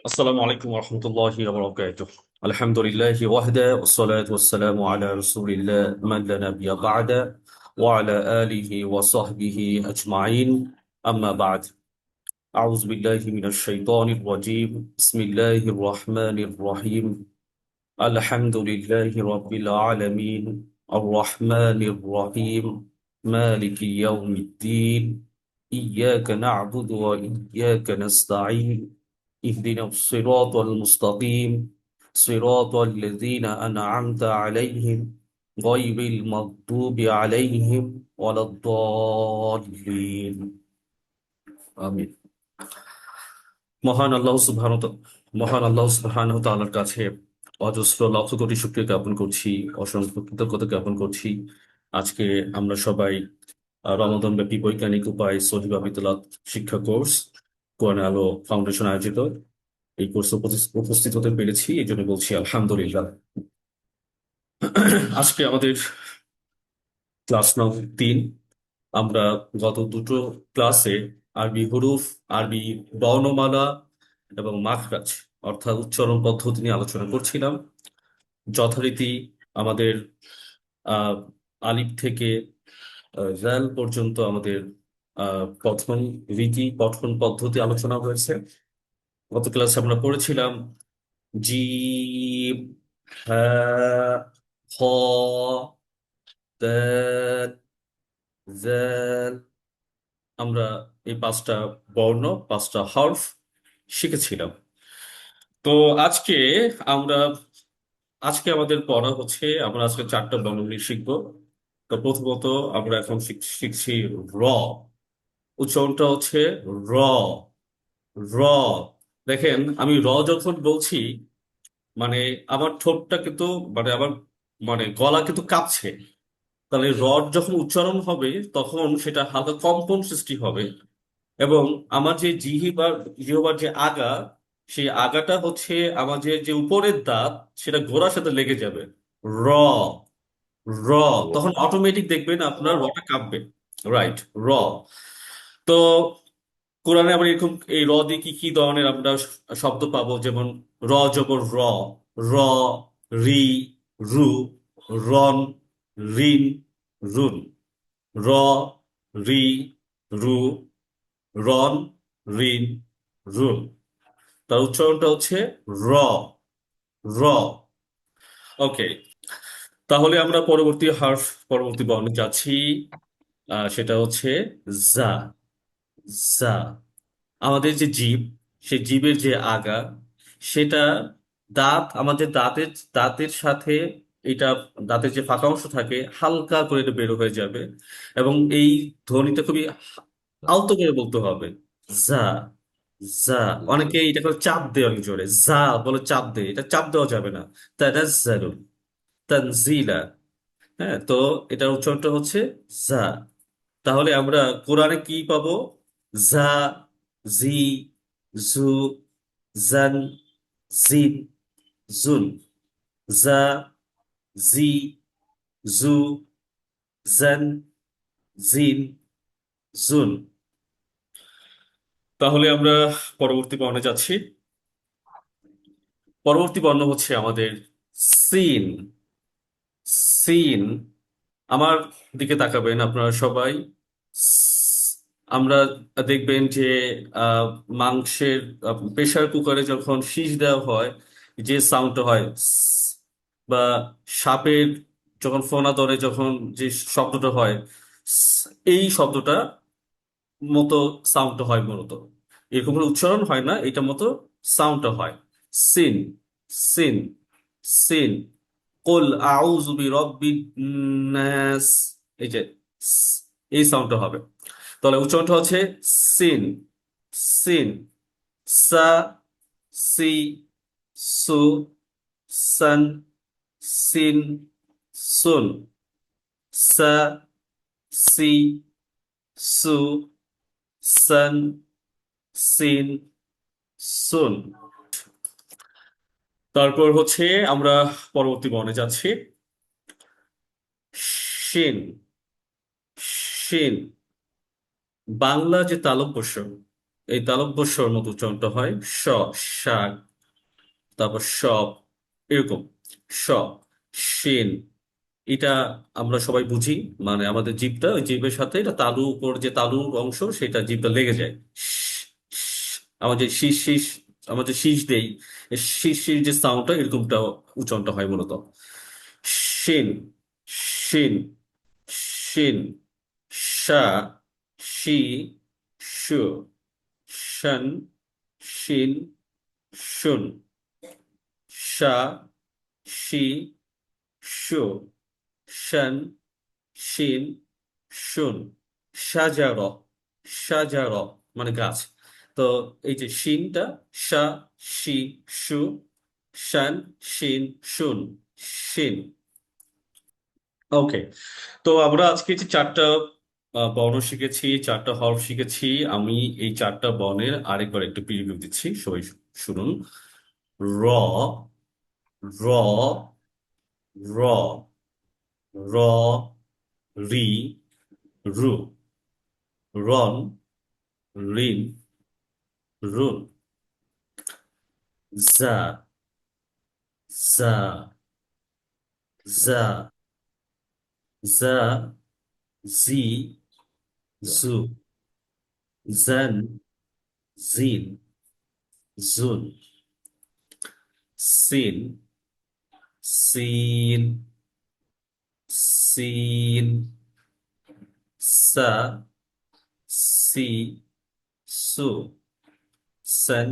السلام عليكم ورحمة الله وبركاته. الحمد لله وحده والصلاة والسلام على رسول الله من لا نبي بعده وعلى آله وصحبه أجمعين. أما بعد، أعوذ بالله من الشيطان الرجيم. بسم الله الرحمن الرحيم. الحمد لله رب العالمين الرحمن الرحيم مالك يوم الدين. إياك نعبد وإياك نستعين. اهدنا الصراط المستقيم صراط الذين أنعمت عليهم غير المغضوب عليهم ولا الضالين آمين. মহান আল্লাহ সুবহানাহু তা- মহান আল্লাহ সুবহানাহু তাআলার কাছে অজস্র লক্ষ কোটি শুকরিয়া জ্ঞাপন করছি, অসংখ্য কৃতজ্ঞতা জ্ঞাপন করছি। আজকে আমরা সবাই রমাদান ব্যাপী বৈজ্ঞানিক উপায় সহিহ বিতলাত শিক্ষা কোর্স কোরআন আলো ফাউন্ডেশন আয়োজিত এই কোর্সে উপস্থিত হতে পেরেছি, এই জন্য বলছি আলহামদুলিল্লাহ। আজকে আমাদের ক্লাস নং 3। আমরা গত দুটো ক্লাসে আরবি হরুফ, আরবি বর্ণমালা এবং মাখরাজ অর্থাৎ উচ্চারণ পদ্ধতি নিয়ে আলোচনা করছিলাম। যথারীতি আমাদের আহ আলিফ থেকে জাল পর্যন্ত আমাদের পঠন রীতি, পঠন পদ্ধতি আলোচনা হয়েছে। গত ক্লাসে আমরা পড়েছিলাম জিম, হ্যাঁ, খ, দাল, জাল। আমরা এই পাঁচটা বর্ণ, পাঁচটা হরফ শিখেছিলাম। তো আজকে আমরা আজকে আমাদের পড়া হচ্ছে, আমরা আজকে চারটা বর্ণগুলি শিখবো। তো প্রথমত আমরা এখন শিখছি র। উচ্চারণটা হচ্ছে র। র। দেখেন, আমি র যখন বলছি মানে আমার ঠোঁটটা কিন্তু আমার গলা কিন্তু কাঁপছে। তাহলে রড যখন উচ্চারণ হবে তখন সেটা হালকা কম্পন সৃষ্টি হবে। এবং আমার যে জিহ্বার যে আগা, সেই আগাটা হচ্ছে আমার যে উপরের দাঁত, সেটা গোড়ার সাথে লেগে যাবে। র। র। তখন অটোমেটিক দেখবেন আপনার রটা কাঁপবে। রাইট, র। তো কোরআনে আমরা এরকম এই র দিয়ে কি কি ধরনের আমরা শব্দ পাবো, যেমন র জবর র, র, রি, রু, রন, রিন, রুন। র, রি, রু, রন, রিন, রুন। তার উচ্চারণটা হচ্ছে র। র। ওকে, তাহলে আমরা পরবর্তী বর্ণে যাচ্ছি। সেটা হচ্ছে জা। জা। আমাদের যে জীব, সেই জীবের যে আগা, সেটা আমাদের দাঁতের সাথে এটা, দাঁতের যে ফাঁকা অংশ থাকে হালকা করে এটা বের হয়ে যাবে। এবং এই ধ্বনিটা খুবই আলতো করে বলতে হবে। যা। যা। অনেকে এটা করে চাপ দেয় অনেক জোরে, যা বলে চাপ দেয়, এটা চাপ দেওয়া যাবে না। তানাজ্জালু, তানজিলা। হ্যাঁ, তো এটার উচ্চারণটা হচ্ছে যা। তাহলে আমরা কোরআনে কি পাবো? যা, জি, জু, জান, জিন, জুন। যা, জি, জু, জান, জিন, জুন। তাহলে আমরা পরবর্তী বর্ণে যাচ্ছি। পরবর্তী বর্ণ হচ্ছে আমাদের সিন। সিন। আমার দিকে তাকাবেন আপনারা সবাই। আমরা দেখবেন যে আহ, মাংসের প্রেসার কুকারে যখন শীষ দেওয়া হয়, যে সাউন্ডটা হয় বা সাপের যখন ফোনা ধরে যখন যে শব্দটা হয়, এই শব্দটা মতো সাউন্ডটা হয় মূলত। এরকম করে উচ্চারণ হয় না, এটা মতো সাউন্ডটা হয়। সিন। সিন। সিন। কুল আউযু বিরাব্বিন নাস। এই যে এই সাউন্ডটা হবে। তাহলে উচ্চারণটা হচ্ছে সিন। সিন। সা, সি, সু, সান, সিন, সুন। সা, সি, সু, সান, সিন, সুন। তারপর হচ্ছে আমরা পরবর্তী বর্ণে যাচ্ছি। শিন। শিন। বাংলা যে তালব্য শ, এই তালব্য স্বর মতো উচ্চারণটা হয় স, শাক, তারপর সব, এরকম স, শিন। এটা আমরা সবাই বুঝি, মানে আমাদের জিভটা, ওই জিভের সাথে এটা তালু, উপর যে তালুর অংশ সেটা জিভটা লেগে যায়। আমার যে শীষ শীষ, আমার যে শীষ দেই, এই শীষ শীষ যে সাউন্ডটা, এরকমটা উচ্চারণটা হয় মূলত। শিন, শিন, শিন, শা, শি, শু, শন, শিন, শুন, শা, শি, শু, শন, শিন, শুন, সাজার, সাজার মানে গাছ। তো এই যে শিনটা, সা, শি, শু, শান, শিন, শুন, শিন। ওকে। তো আমরা আজকে যে চারটা বর্ণ শিখেছি, চারটা হরফ শিখেছি। আমি এই চারটা বর্ণের আরেকবার একটু প্রিভিউ দিচ্ছি, সবাই শুনুন। র, র, র, র, রি, রু, রন, রিন, রুন, জা, জা, জা, জা, জি, জু, জেন, জিন, জুন, সিন, সিন, সিন, সা, সি, সু, সেন,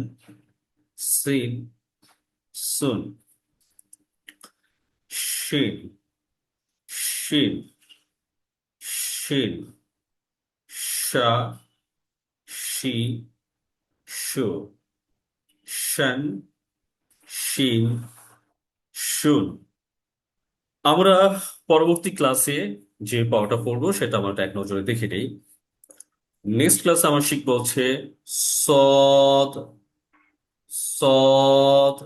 সিন, সুন, শিন, শিন, শিন, শা, শি, শু, শন, শিন, শুন। আমরা পরবর্তী ক্লাসে যে পড়াটা পড়বো সেটা আমরা এক নজরে দেখে নেই। নেক্সট ক্লাসে আমরা শিখবো হচ্ছে সদ, সদ,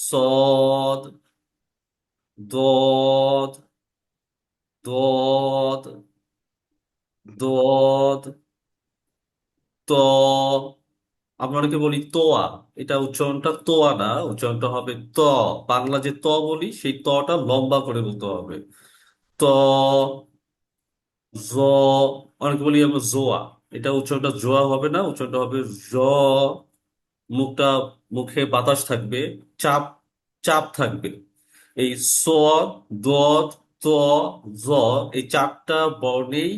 সদ, দদ, দদ, দদ, ত। আমরা অনেকে বলি তোয়া, এটা উচ্চারণটা তোয়া না, উচ্চারণটা হবে ত। বাংলা যে ত বলি, সেই তটা লম্বা করে বলতে হবে। ত, জ, অনেকে বলি আমরা জোয়া, এটা উচ্চারণটা জোয়া হবে না, উচ্চারণটা হবে জ। মুখটা, মুখে বাতাস থাকবে, চাপ, চাপ থাকবে। এই স, দ, ত, জ, এই চারটা বর্ণেই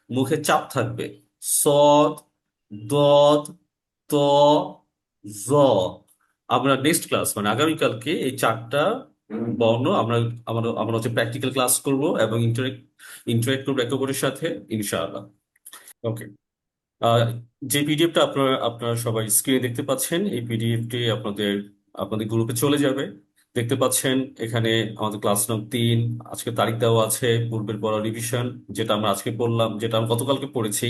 মুখে চাপ থাকবে। সদ, দদ, ত, জ। আমরা নেক্সট ক্লাস মানে আগামীকালকে এই চারটা বর্ণ আমরা আমরা আমরা হচ্ছে প্র্যাকটিক্যাল ক্লাস করব এবং ইন্টারেক্ট করবো একে অপরের সাথে, ইনশাআল্লাহ। ওকে। আহ, যে পিডিএফটা আপনারা আপনারা সবাই স্ক্রিনে দেখতে পাচ্ছেন, এই পিডিএফটি আপনাদের আপনাদের গ্রুপে চলে যাবে। দেখতে পাচ্ছেন এখানে আমাদের ক্লাস নম্বর 3, আজকে তারিখ দেওয়া আছে, পূর্বের পড়া রিভিশন, যেটা আমরা আজকে পড়লাম, যেটা আমরা গতকালকে পড়েছি।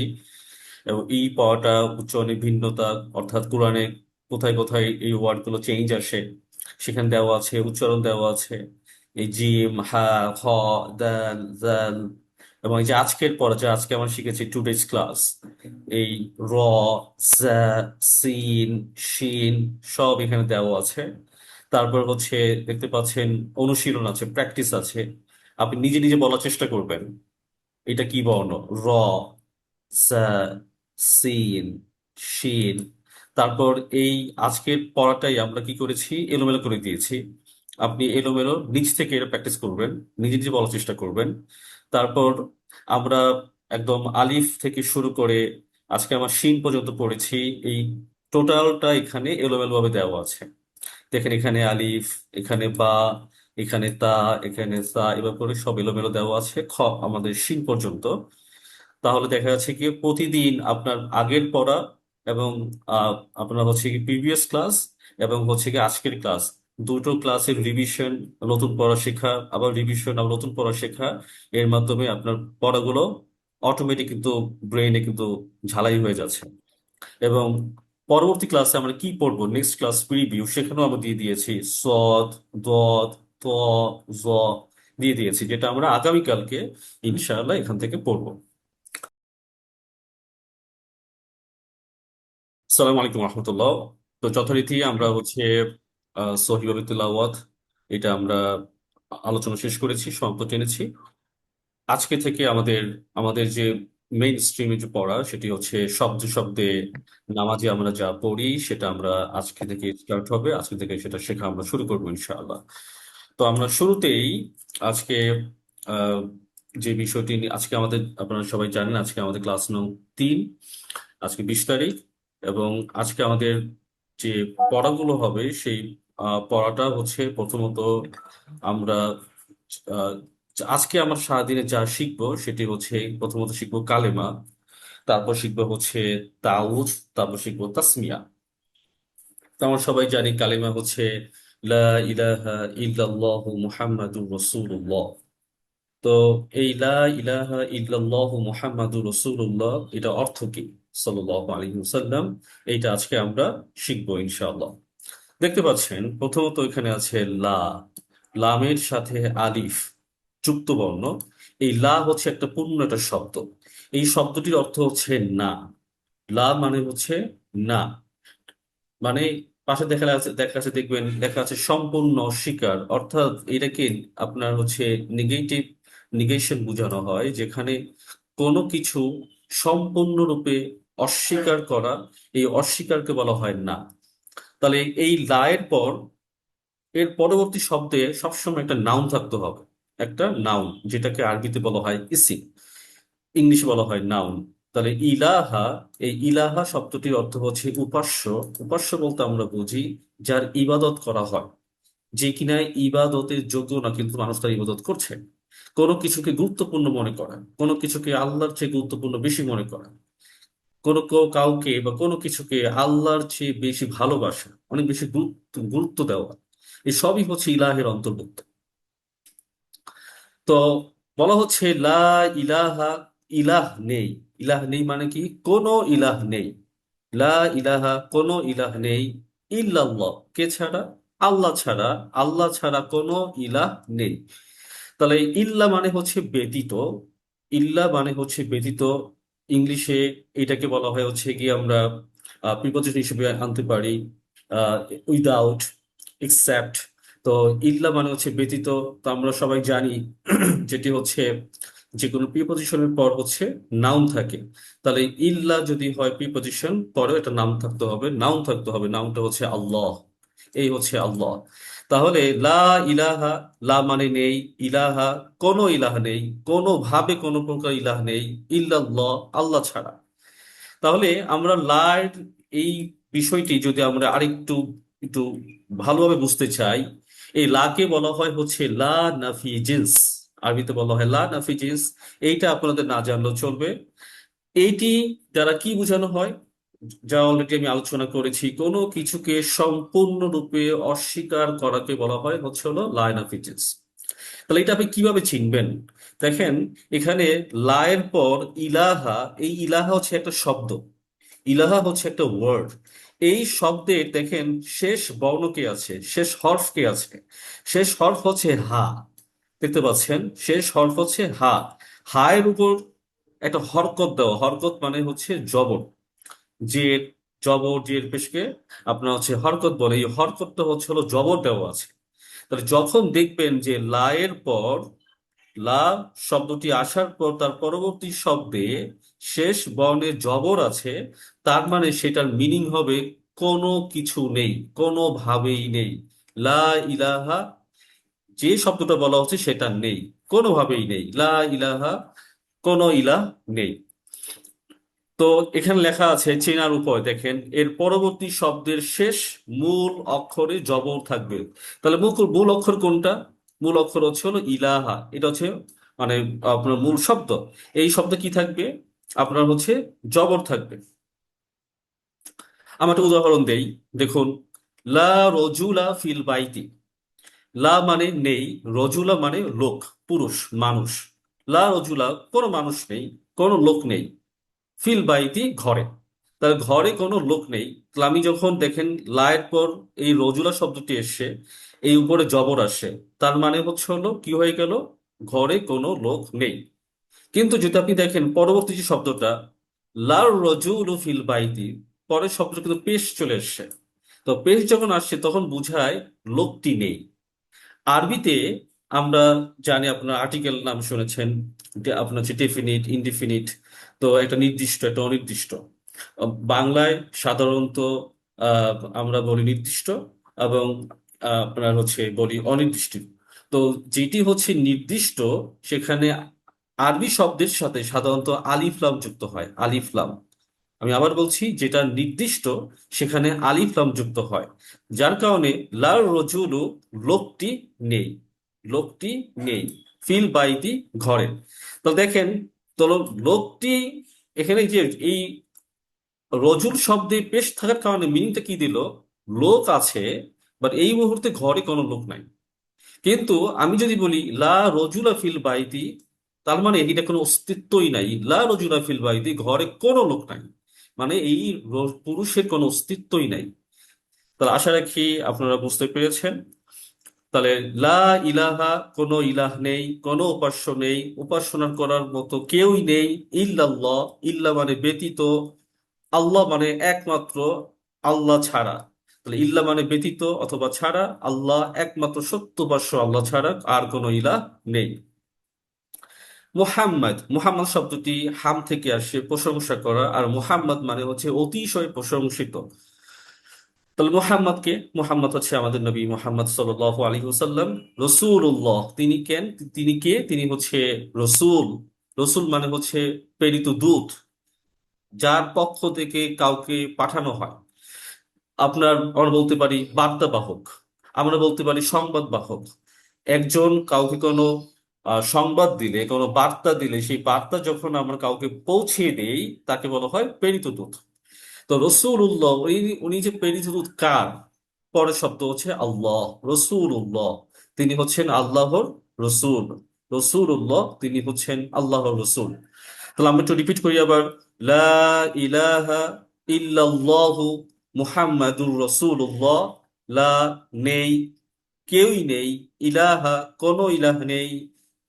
এবং এই পড়াটা উচ্চারণের ভিন্নতা, অর্থাৎ কোরআনে কোথায় কোথায় এই ওয়ার্ডগুলো চেঞ্জ আসে সেখানে দেওয়া আছে, উচ্চারণ দেওয়া আছে। এই জিম, হা, খ, দাল, জাল। এবং এই যে আজকের পড়া, যে আজকে আমরা শিখেছি টুডেজ ক্লাস, এই র, জা, সিন, শিন, সব এখানে দেওয়া আছে। তারপর হচ্ছে দেখতে পাচ্ছেন অনুশীলন আছে, প্র্যাকটিস আছে। আপনি নিজে নিজে বলার চেষ্টা করবেন এটা কি বর্ণ। র, সা, সিন, শিন। তারপর এই আজকের পড়াটাই আমরা কি করেছি, এলোমেলো করে দিয়েছি। আপনি এলোমেলো নিজ থেকে এটা প্র্যাকটিস করবেন, নিজে নিজে বলার চেষ্টা করবেন। তারপর আমরা একদম আলিফ থেকে শুরু করে আজকে আমার শিন পর্যন্ত পড়েছি। এই টোটালটা এখানে এলোমেলো ভাবে দেওয়া আছে। দেখেন এখানে আলিফ, এখানে বা, এখানে তা, এখানে সা, এবার করে সব এলোমেলো দেওয়া আছে খ আমাদের শিন পর্যন্ত। তাহলে দেখা যাচ্ছে কি প্রতিদিন আপনার আগের পড়া এবং আহ, আপনার হচ্ছে কি প্রিভিয়াস ক্লাস এবং হচ্ছে কি আজকের ক্লাস, দুটো ক্লাসের রিভিশন, নতুন পড়া শেখা, আবার রিভিশন, আবার নতুন পড়া শেখা, এর মাধ্যমে আপনার পড়াগুলো অটোমেটিক কিন্তু ব্রেইনে কিন্তু ঝালাই হয়ে যাচ্ছে। এবং পরবর্তী ক্লাসে আমরা কি পড়বো, নেক্সট ক্লাস প্রিভিউ, সেখানেও আমরা দিয়ে দিয়েছি সদ, দদ, ত, জ দিয়ে দিয়েছি, যেটা আমরা আগামীকালকে ইনশাআল্লাহ এখান থেকে পড়বো। সালাম আলাইকুম রহমতুল্লাহ। তো যথারীতি আমরা হচ্ছে সহিহ তিলাওয়াত, এটা আমরা আলোচনা শেষ করেছি, সমাপ্ত টেনেছি। আজকে থেকে আমাদের আমাদের যে মেইন স্ট্রিমে যে পড়া, সেটি হচ্ছে শব্দে শব্দে নামাজে আমরা যা পড়ি সেটা আমরা আজকে থেকে স্টার্ট হবে, আজকে থেকে সেটা শেখা আমরা শুরু করবো ইনশাআল্লাহ। তো আমরা শুরুতেই আজকে আহ, যে বিষয়টি আজকে আমাদের, আপনারা সবাই জানেন আজকে আমাদের ক্লাস নং 3, আজকে 20 তারিখ। এবং আজকে আমাদের যে পড়াগুলো হবে সেই পড়াটা হচ্ছে প্রথমত আমরা আহ, আজকে আমরা সারাদিনে যা শিখবো সেটি হচ্ছে প্রথমত শিখবো কালেমা, তারপর শিখবো হচ্ছে তাউজ, তারপর শিখবো তাসমিয়া। তো আমরা সবাই জানি কালেমা হচ্ছে লা ইলাহা ইল্লাল্লাহু মুহাম্মাদুর রাসূলুল্লাহ। তো এই লা ইলাহা ইল্লাল্লাহু মুহাম্মাদুর রাসূলুল্লাহ, এটা অর্থ কি, সাল্লাল্লাহু আলাইহি ওয়াসাল্লাম, এইটা আজকে আমরা শিখবো ইনশাআল্লাহ। দেখতে পাচ্ছেন প্রথমত এখানে আছে লা, লামের সাথে আলিফ যুক্ত বর্ণ। এই লা হচ্ছে একটা পূর্ণ একটা শব্দ। এই শব্দটির অর্থ হচ্ছে না। লা মানে হচ্ছে না, মানে পাশে দেখা আছে দেখবেন লেখা আছে সম্পূর্ণ অস্বীকার, অর্থাৎ এটাকে আপনার হচ্ছে নেগেটিভ, নিগেশন বোঝানো হয়, যেখানে কোনো কিছু সম্পূর্ণরূপে অস্বীকার করা, এই অস্বীকারকে বলা হয় না। তাহলে এই লা এর পর এর পরবর্তী শব্দে সবসময় একটা নাউন থাকতে হবে, একটা নাউন, যেটাকে আরবিতে বলা হয় ইসিম, ইংলিশে বলা হয় নাউন। তাহলে ইলাহা, এই ইলাহা শব্দটির অর্থ হচ্ছে উপাস্য। উপাস্য বলতে আমরা বুঝি যার ইবাদত করা হয়, যে কিনা ইবাদতের যোগ্য না কিন্তু মানুষ তার ইবাদত করছে। কোনো কিছুকে গুরুত্বপূর্ণ মনে করা, কোনো কিছুকে আল্লাহর চেয়ে গুরুত্বপূর্ণ বেশি মনে করা, কাউকে বা কোনো কিছুকে আল্লাহর চেয়ে বেশি ভালোবাসা, অনেক বেশি গুরুত্ব গুরুত্ব দেওয়া, এই সবই হচ্ছে ইলাহের অন্তর্ভুক্ত। তো বলা হচ্ছে লা ইলাহা, ইলাহ নেই। ইলাহ নেই মানে কি, কোনো ইলাহ নেই। লা ইলাহা, কোনো ইলাহ নেই। ইল্লাল্লাহ, কে ছাড়া, আল্লাহ ছাড়া। আল্লাহ ছাড়া কোনো ইলাহ নেই। তাহলে ইল্লা মানে হচ্ছে ব্যতীত। ইল্লা মানে হচ্ছে ব্যতীত। ইংলিশে এটাকে বলা হয় হচ্ছে কি, আমরা প্রিপোজিশন হিসেবে আনতে পারি উইদাউট, এক্সেপ্ট। তো ইল্লা মানে হচ্ছে ব্যতীত। তো আমরা সবাই জানি যেটি হচ্ছে যে কোনো প্রিপোজিশনের পর হচ্ছে নাউন থাকে। তাহলে ইল্লা যদি হয় প্রিপোজিশন, পরে এটা নাম থাকতে হবে, নাউন থাকতে হবে, নাউনটা হচ্ছে আল্লাহ। এই হচ্ছে আল্লাহ। তাহলে লা ইলাহা, লা মানে নেই, ইলাহা কোনো ইলাহ নেই, কোনো ভাবে কোনো প্রকার ইলাহ নেই, ইল্লাল্লাহ আল্লাহ ছাড়া। তাহলে আমরা লার এই বিষয়টি যদি আমরা আরেকটু একটু ভালোভাবে বুঝতে চাই, এই লাকে বলা হয় হচ্ছে লা নাফি জিন্স। আরবিতে বলা হয় লা নাফি জিন্স। এইটা আপনাদের না জানলেও চলবে। এইটি দ্বারা কি বোঝানো হয়, যা অলরেডি আমি আলোচনা করেছি, কোনো কিছুকে সম্পূর্ণরূপে অস্বীকার করাকে বলা হয় হচ্ছে হলো লাইন অফ ইজেস। তাহলে এটা আপনি কিভাবে চিনবেন? দেখেন, এখানে লায়ের পর ইলাহা, এই ইলাহা হচ্ছে একটা শব্দ, ইলাহা হচ্ছে একটা ওয়ার্ড। এই শব্দের দেখেন শেষ বর্ণ কে আছে, শেষ হরফ কে আছে? শেষ হরফ হচ্ছে হা। দেখতে পাচ্ছেন শেষ হরফ হচ্ছে হা। হা এর উপর একটা হরকত দেওয়া, হরকত মানে হচ্ছে জবর। যে জবর, জের পেশকে আপনার হচ্ছে হরকত বলে, এই হরকতটা হচ্ছে হলো জবর দেওয়া আছে। তাহলে যখন দেখবেন যে লা এর পর, লা শব্দটি আসার পর তার পরবর্তী শব্দে শেষ বর্ণে জবর আছে, তার মানে সেটার মিনিং হবে কোনো কিছু নেই, কোনোভাবেই নেই। লা ইলাহা, যে শব্দটা বলা হচ্ছে সেটা নেই, কোনোভাবেই নেই। লা ইলাহা, কোনো ইলাহ নেই। তো এখানে লেখা আছে চেনার উপায়, দেখেন এর পরবর্তী শব্দের শেষ মূল অক্ষরে জবর থাকবে। তাহলে মূল মূল অক্ষর কোনটা? মূল অক্ষর হচ্ছে হলো ইলাহা, এটা হচ্ছে মানে আপনার মূল শব্দ। এই শব্দ কি থাকবে, আপনার হচ্ছে জবর থাকবে। আমি একটা উদাহরণ দেই, দেখুন, লা রজুলা ফিল বাইতি। লা মানে নেই, রজুলা মানে লোক, পুরুষ, মানুষ। লা রজুলা, কোনো মানুষ নেই, কোনো লোক নেই, ফিল বাইতি ঘরে। তাহলে ঘরে কোনো লোক নেই। তাহলে আমি যখন দেখেন লায়ের পর এই রজুলা শব্দটি এসে এই উপরে জবর আসে, তার মানে হচ্ছে হলো কি হয়ে গেল, ঘরে কোনো লোক নেই। কিন্তু যদি আপনি দেখেন পরবর্তী যে শব্দটা লার রজুলু ফিল বাইতি, পরের শব্দ কিন্তু পেশ চলে এসছে। তো পেশ যখন আসছে তখন বুঝায় লোকটি নেই। আরবিতে আমরা জানি, আপনার আর্টিকেল নাম শুনেছেন, আপনার হচ্ছে ডেফিনিট, ইনডিফিনিট। তো একটা নির্দিষ্ট, একটা অনির্দিষ্ট। বাংলায় সাধারণত আমরা বলি নির্দিষ্ট, এবং আপনার হচ্ছে বলি অনির্দিষ্ট। তো যেটি হচ্ছে নির্দিষ্ট, সেখানে আরবি শব্দের সাথে সাধারণত আলিফ লাম যুক্ত হয়, আলিফ লাম। আমি আবার বলছি, যেটা নির্দিষ্ট সেখানে আলিফ লাম যুক্ত হয়, যার কারণে লার রজুলু, লোকটি নেই, লোকটি নেই, ফিল বাইতি, ঘরে। তো দেখেন, তো লোকটি এখানে যে এই রজুল শব্দে পেশ থাকার কারণে মিনিংটা কি দিল? লোক আছে, বাট এই মুহূর্তে ঘরে কোনো লোক নাই। কিন্তু আমি যদি বলি লা রজুলা ফিল বাইতি, তার মানে এটা কোনো অস্তিত্বই নাই। লা রজুলা ফিল বাইতি, ঘরে কোনো লোক নাই, মানে এই পুরুষের কোনো অস্তিত্বই নাই। তাহলে আশা রাখি আপনারা বুঝতে পেরেছেন। তাহলে লা ইলাহা, কোনো ইলাহ নেই, কোনো উপাস্য নেই, উপাসনা করার মতো কেউই নেই। ইল্লাল্লাহ, ইল্লা মানে ব্যতীত, আল্লাহ মানে একমাত্র, আল্লাহ ছাড়া। তাহলে ইল্লা মানে ব্যতীত অথবা ছাড়া, আল্লাহ একমাত্র সত্য উপাস্য, আল্লাহ ছাড়া আর কোনো ইলাহ নেই। মুহাম্মদ, মুহাম্মদ শব্দটি হাম থেকে আসে, প্রশংসা করা, আর মুহাম্মদ মানে হচ্ছে অতিশয় প্রশংসিত। তাহলে মুহাম্মদকে, মুহাম্মদ হচ্ছে আমাদের নবী মুহাম্মদ সাল্লাল্লাহু আলাইহি ওয়াসাল্লাম। রসুল্লাহ, তিনি কেন, তিনি কে? তিনি হচ্ছে রসুল। রসুল মানে হচ্ছে প্রেরিত দূত, যার পক্ষ থেকে কাউকে পাঠানো হয়। আমরা বলতে পারি বার্তাবাহক, আমরা বলতে পারি সংবাদ বাহক। একজন কাউকে কোনো সংবাদ দিলে, কোনো বার্তা দিলে, সেই বার্তা যখন আমরা কাউকে পৌঁছিয়ে দেই, তাকে বলা হয় প্রেরিত দূত। তো রসুল্লাহ, উনি উনি যে প্রেরিত দূত কার? পরের শব্দ হচ্ছে আল্লাহ। রসুল্লাহ, তিনি হচ্ছেন আল্লাহর রসুল। রসুল্লাহ, তিনি হচ্ছেন আল্লাহর রসুল। তাহলে আমরা একটু রিপিট করি আবার। লা ইলাহা ইল্লাল্লাহু মুহাম্মাদুর রাসূলুল্লাহ। লা, নেই, কেউই নেই। ইলাহা, কোনো ইলাহ নেই।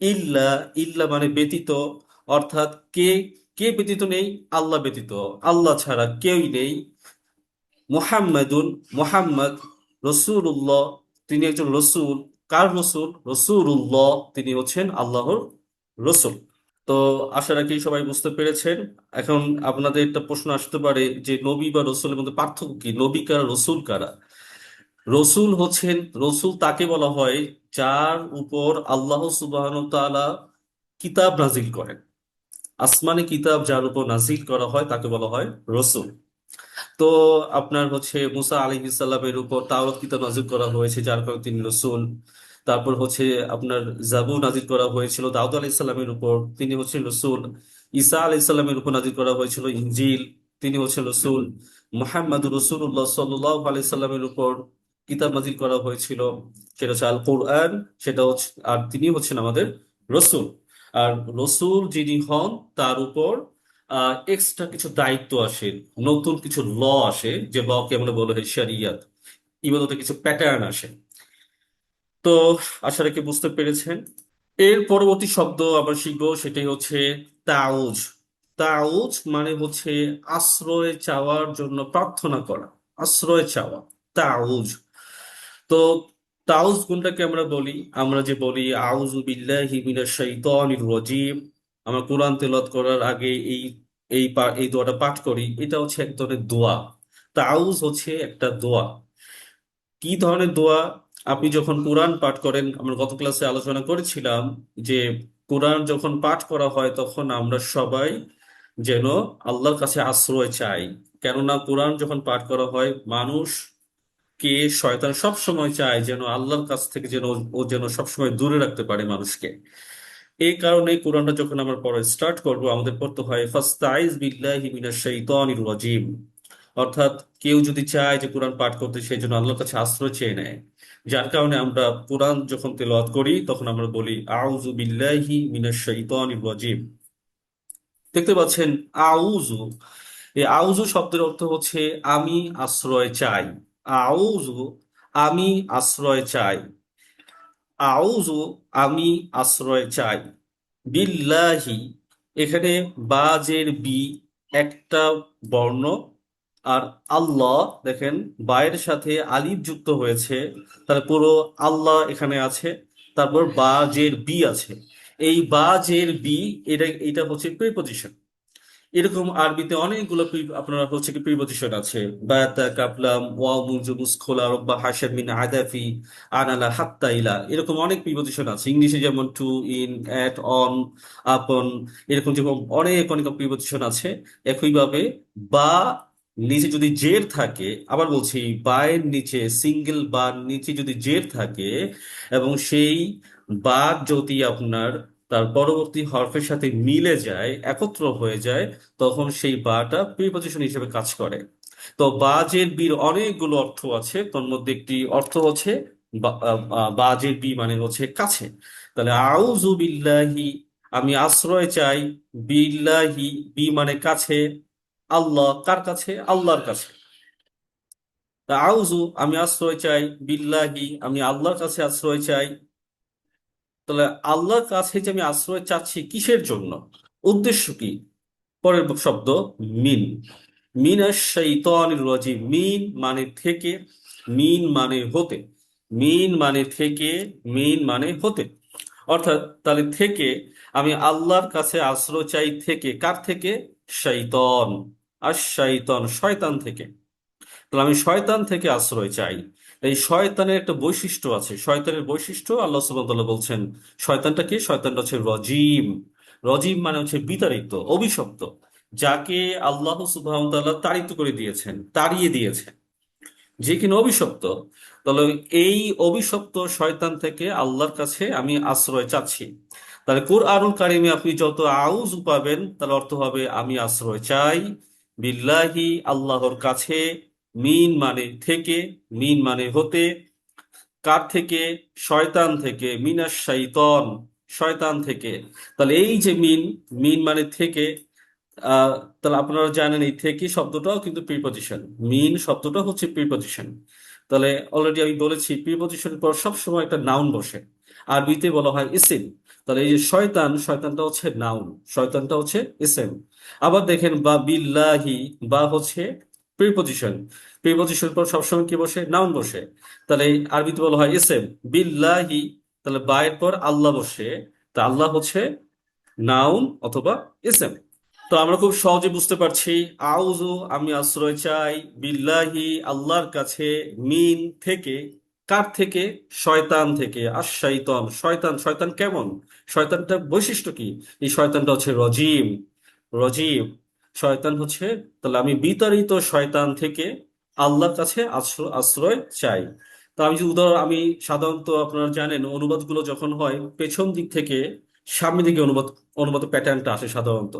ইল্লা, ইল্লা মানে ব্যতীত, অর্থাৎ কে, কে ব্যতীত নেই? আল্লাহ ব্যতীত, আল্লাহ ছাড়া কেউই নেই। মুহাম্মাদুন, মুহাম্মদ, রসুল্লাহ, তিনি একজন রসুল। কার রসুল? রসুল্লাহ, তিনি হচ্ছেন আল্লাহর রসুল। তো আশা রাখি সবাই বুঝতে পেরেছেন। এখন আপনাদের একটা প্রশ্ন আসতে পারে যে নবী বা রসুলের মধ্যে পার্থক্য কি? নবী কারা, রসুল কারা? রসুল হচ্ছেন, রসুল তাকে বলা হয় যার উপর আল্লাহ সুবহানাহু ওয়া তাআলা কিতাব নাজিল করেন। আসমানে কিতাব যার উপর নাজিল করা হয় তাকে বলা হয় রসুল। তো আপনার হচ্ছে মুসা আলাইহিস সালামের উপর তাওরাত কিতাব নাজিল করা হয়েছে, যার কারণে তিনি রসুল। তারপর হচ্ছে আপনার জাবুর নাজিল করা হয়েছিল দাউদ আলাইহিস সালামের উপর, তিনি হচ্ছেন রসুল। ঈসা আলাইহিস সালামের উপর নাজিল করা হয়েছিল ইনজিল, তিনি হচ্ছেন রসুল। মুহাম্মাদুর রাসূলুল্লাহ সাল্লাল্লাহু আলাইহি সাল্লামের উপর কিতাব নাজিল করা হয়েছিল, সেটা হচ্ছে আল কোরআন, সেটা হচ্ছে, আর তিনি হচ্ছেন আমাদের রসুল। আর রসুল যিনি হন, তার উপর এক্সট্রা কিছু দায়িত্ব আসে, নতুন কিছু ল আসে, যে লকে আমরা বলা হয় শরিয়ত, ইবাদতে কিছু প্যাটার্ন আসে। তো আশা রাখি বুঝতে পেরেছেন। এর পরবর্তী শব্দ আমরা শিখবো, সেটাই হচ্ছে তাউজ। তাউজ মানে হচ্ছে আশ্রয় চাওয়ার জন্য প্রার্থনা করা, আশ্রয় চাওয়া, তাউজ। তো তাউজ কোনটাকে আমরা বলি? আমরা যে বলি আউযু বিল্লাহি মিনাশ শাইতানির রাজিম, আমরা কোরআন তেলাওয়াত করার আগে এই এই দোয়াটা পাঠ করি, এটা হচ্ছে এক ধরনের দোয়া। তাউজ হচ্ছে একটা দোয়া। কি ধরনের দোয়া? আপনি যখন কোরআন পাঠ করেন, আমরা গত ক্লাসে আলোচনা করেছিলাম যে কোরআন যখন পাঠ করা হয় তখন আমরা সবাই যেন আল্লাহর কাছে আশ্রয় চাই। কেননা কোরআন যখন পাঠ করা হয়, মানুষ কে, শয়তান সব সময় চায় যেন আল্লাহর কাছ থেকে যেন ও যেন সবসময় দূরে রাখতে পারে মানুষকে। এই কারণে কোরআনটা যখন আমরা পড়া স্টার্ট করব, আমাদের পড়তে হয় ফাস্তাইজ বিল্লাহি মিনাশ শাইতানির রাজিম। অর্থাৎ কেউ যদি চায় যে কোরআন পাঠ করতে, সেই জন্য আল্লাহর কাছে আশ্রয় চেয়ে নেয়। যার কারণে আমরা কোরআন যখন তেলাওয়াত করি তখন আমরা বলি আউযু বিল্লাহি মিনাশ শাইতানির রাজিম। দেখতে পাচ্ছেন আউযু, এই আউযু শব্দের অর্থ হচ্ছে আমি আশ্রয় চাই। আউযু, আমি আশ্রয় চাই। আউযু, আমি আশ্রয় চাই। বিল্লাহি, এখানে বাজের বি একটা বর্ণ, আর আল্লাহ, দেখেন বায়ের সাথে আলিফ যুক্ত হয়েছে, তাহলে পুরো আল্লাহ এখানে আছে। তারপর বা জের বি আছে। এই বা জের বি, এটা হচ্ছে প্রিপজিশন। এরকম আরবিতে অনেকগুলো আপনার হচ্ছে কি প্রিপজিশন আছে। বায়াতা, কাবলাম, ওয়াও মুনজু, মুসকোলা, রব্বা, হাশার, মিন, আদাফি, আনালা, হাত্তা, ইলা, এরকম অনেক প্রিপজিশন আছে। ইংলিশে যেমন টু, ইন, অ্যাট, অন, আপন, এরকম যেরকম অনেক অনেক প্রিপজিশন আছে। একইভাবে বা নিচে যদি জের থাকে, আবার বলছি, বায়ের নিচে সিঙ্গেল বা নিচে যদি জের থাকে এবং সেই বা যদি আপনার তার পরবর্তী হরফের সাথে মিলে যায়, একত্র হয়ে যায়, তখন সেই বাটা প্রিপজিশন হিসেবে কাজ করে। তো বাজের বির অনেকগুলো অর্থ আছে, তার মধ্যে একটি অর্থ হচ্ছে বাজের বি মানে হচ্ছে কাছে। তাহলে আউযু বিল্লাহি, আমি আশ্রয় চাই, বিল্লাহি, বি মানে কাছে, আল্লাহ কার কাছে? আল্লাহর কাছে। তা আউযু আমি আশ্রয় চাই, বিল্লাহি আমি আল্লাহর কাছে আশ্রয় চাই। তাহলে আল্লাহর কাছে যে আমি আশ্রয় চাচ্ছি কিসের জন্য, উদ্দেশ্য কি? পরের শব্দ মিন, মিনাশ শাইতানির রাজিম। মিন মানে থেকে, মিন মানে হতে, মিন মানে থেকে, মিন মানে হতে। অর্থাৎ তাহলে থেকে, আমি আল্লাহর কাছে আশ্রয় চাই থেকে, কার থেকে? শয়তান। আর শয়তান শয়তান থেকে। তাহলে আমি শয়তান থেকে আশ্রয় চাই। এই শয়তানের একটা বৈশিষ্ট্য আছে, শয়তানের বৈশিষ্ট্য আল্লাহ সুবহানাহু ওয়া তাআলা বলছেন। শয়তানটা কি? শয়তানটা হচ্ছে রজিম। রজিম মানে হচ্ছে বিতাড়িত, অভিশপ্ত, যাকে আল্লাহ সুবহানাহু ওয়া তাআলা তাড়িত করে দিয়েছেন, তাড়িয়ে দিয়েছেন, যে কিনা অভিশপ্ত। তাহলে এই অভিশপ্ত শয়তান থেকে আল্লাহর কাছে আমি আশ্রয় চাচ্ছি। তাহলে কুরআনুল কারিমে আপনি যত আউযু পাবেন, তার অর্থ হবে আমি আশ্রয় চাই বিল্লাহি, আল্লাহর কাছে। মিন মানে থেকে, মিন মানে হতে, কার থেকে? শয়তান থেকে, মিনাশ শাইতান, শয়তান থেকে। তাহলে এই যে মিন, মিন মানে থেকে, আহ তাহলে আপনারা জানেন এই থেকে শব্দটাও কিন্তু প্রিপজিশন। মিন শব্দটা হচ্ছে প্রিপজিশন। তাহলে অলরেডি আমি বলেছি প্রিপজিশনের পর সবসময় একটা নাউন বসে, আরবিতে বলা হয় ইসিম। তাহলে এই যে শয়তান, শয়তানটা হচ্ছে নাউন, শয়তানটা হচ্ছে ইসিম। আবার দেখেন বা বিল্লাহি, বা হচ্ছে প্রিপজিশন। প্রিপজিশন পর সবসময় কি বসে? নাউন বসে। তাহলে আরবিতে বলা হয় ইসিম বিল্লাহি, তাহলে বা এর পর আল্লাহ বসে, তা আল্লাহ হচ্ছে নাউন অথবা ইসিম। তো আমরা খুব সহজে বুঝতে পারছি, আউযু আমি আশ্রয় চাই, বিল্লাহি আল্লাহর কাছে, মিন থেকে, কার থেকে? শয়তান থেকে। আর শয়তান, শয়তান, শয়তান কেমন? শয়তানটার বৈশিষ্ট্য কি? এই শয়তানটা হচ্ছে রজিম, রজিম শয়তান হচ্ছে। তাহলে আমি বিতাড়িত শয়তান থেকে আল্লাহর কাছে আশ্রয় চাই। তো আমি যে উদাহরণ, আমি সাধারণত আপনারা জানেন অনুবাদগুলো যখন হয় পেছন দিক থেকে সামনের দিকে অনুবাদ, অনুবাদ প্যাটার্নটা আসে সাধারণত।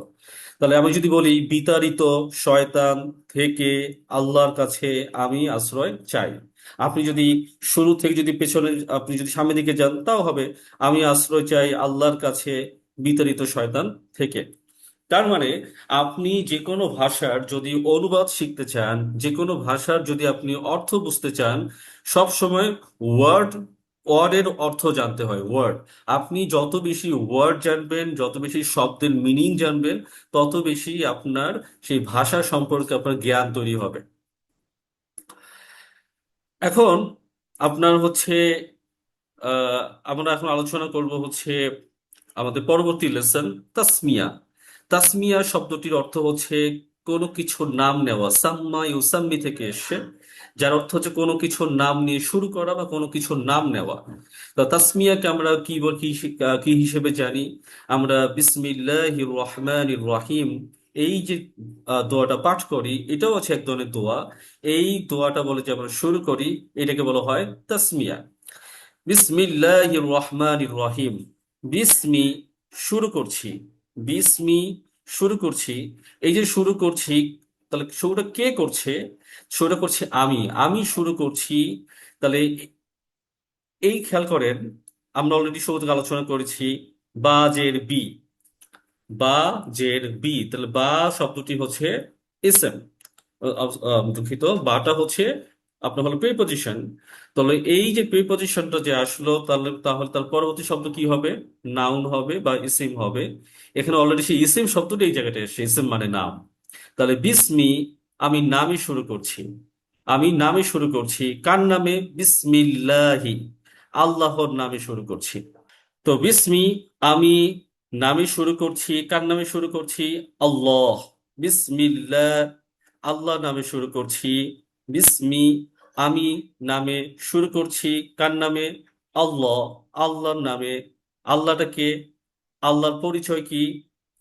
তাহলে আমি যদি বলি বিতাড়িত শয়তান থেকে আল্লাহর কাছে আমি আশ্রয় চাই, আপনি যদি শুরু থেকে যদি পেছনে, আপনি যদি সামনের দিকে যান তাও হবে আমি আশ্রয় চাই আল্লাহর কাছে বিতাড়িত শয়তান থেকে। তার মানে আপনি যে কোনো ভাষার যদি অনুবাদ শিখতে চান, যে কোনো ভাষার যদি আপনি অর্থ বুঝতে চান, সব সময় ওয়ার্ড, ওয়ার্ডের অর্থ জানতে হয়। ওয়ার্ড, আপনি যত বেশি ওয়ার্ড জানবেন, যত বেশি শব্দের মিনিং জানবেন, তত বেশি আপনার সেই ভাষা সম্পর্কে আপনার জ্ঞান তৈরি হবে। এখন আপনার হচ্ছে আহ আমরা এখন আলোচনা করব হচ্ছে আমাদের পরবর্তী লেসন, তাসমিয়া। তাসমিয়া শব্দটির অর্থ হচ্ছে কোনো কিছুর নাম নেওয়া। সাম্মা ইউসাম্মি থেকে এসে, যার অর্থ হচ্ছে কোনো কিছুর নাম নিয়ে শুরু করা বা কোনো কিছুর নাম নেওয়া। তো তাসমিয়াকে আমরা কি কি হিসেবে জানি? আমরা বিসমিল্লাহির রহমানির রহিম, এই যে দোয়াটা পাঠ করি, এটাও হচ্ছে এক ধরনের দোয়া। এই দোয়াটা বলে যে আমরা শুরু করি, এটাকে বলা হয় তাসমিয়া। বিসমিল্লাহির রহমানির রহিম, বিসমি শুরু করছি, বিসমি শুরু করছি। এই যে শুরু করছি, তাহলে শুরুটা কে করছে? শুরুটা করছে আমি, আমি শুরু করছি। তাহলে এই খেয়াল করেন, আমরা অলরেডি শুরু থেকে আলোচনা করেছি বা জের বি, বা জের বি, তাহলে বা শব্দটি হচ্ছে ইসম। দুঃখিত, বাটা হচ্ছে আপনার হলো প্রিপজিশন। তাহলে এই যে প্রিপজিশনটা যে আসলো, তাহলে তাহলে তার পরবর্তী শব্দ কি হবে? নাউন হবে বা ইসিম হবে। এখানে অলরেডি সেই ইসিম শব্দটা এই জায়গাটা এসেছে, ইসিম মানে নাম। তাহলে বিসমি আমি নামে শুরু করছি। আমি নামে শুরু করছি। কার নামে? বিসমিল্লাহি, আল্লাহর নামে শুরু করছি। তো বিসমি, আমি নামে শুরু করছি। কার নামে শুরু করছি? আল্লাহ। বিসমিল্লাহ, আল্লাহ নামে শুরু করছি। বিসমি, আমি নামে শুরু করছি। কার নামে? আল্লাহ, আল্লাহর নামে। আল্লাহটাকে, আল্লাহর পরিচয় কি?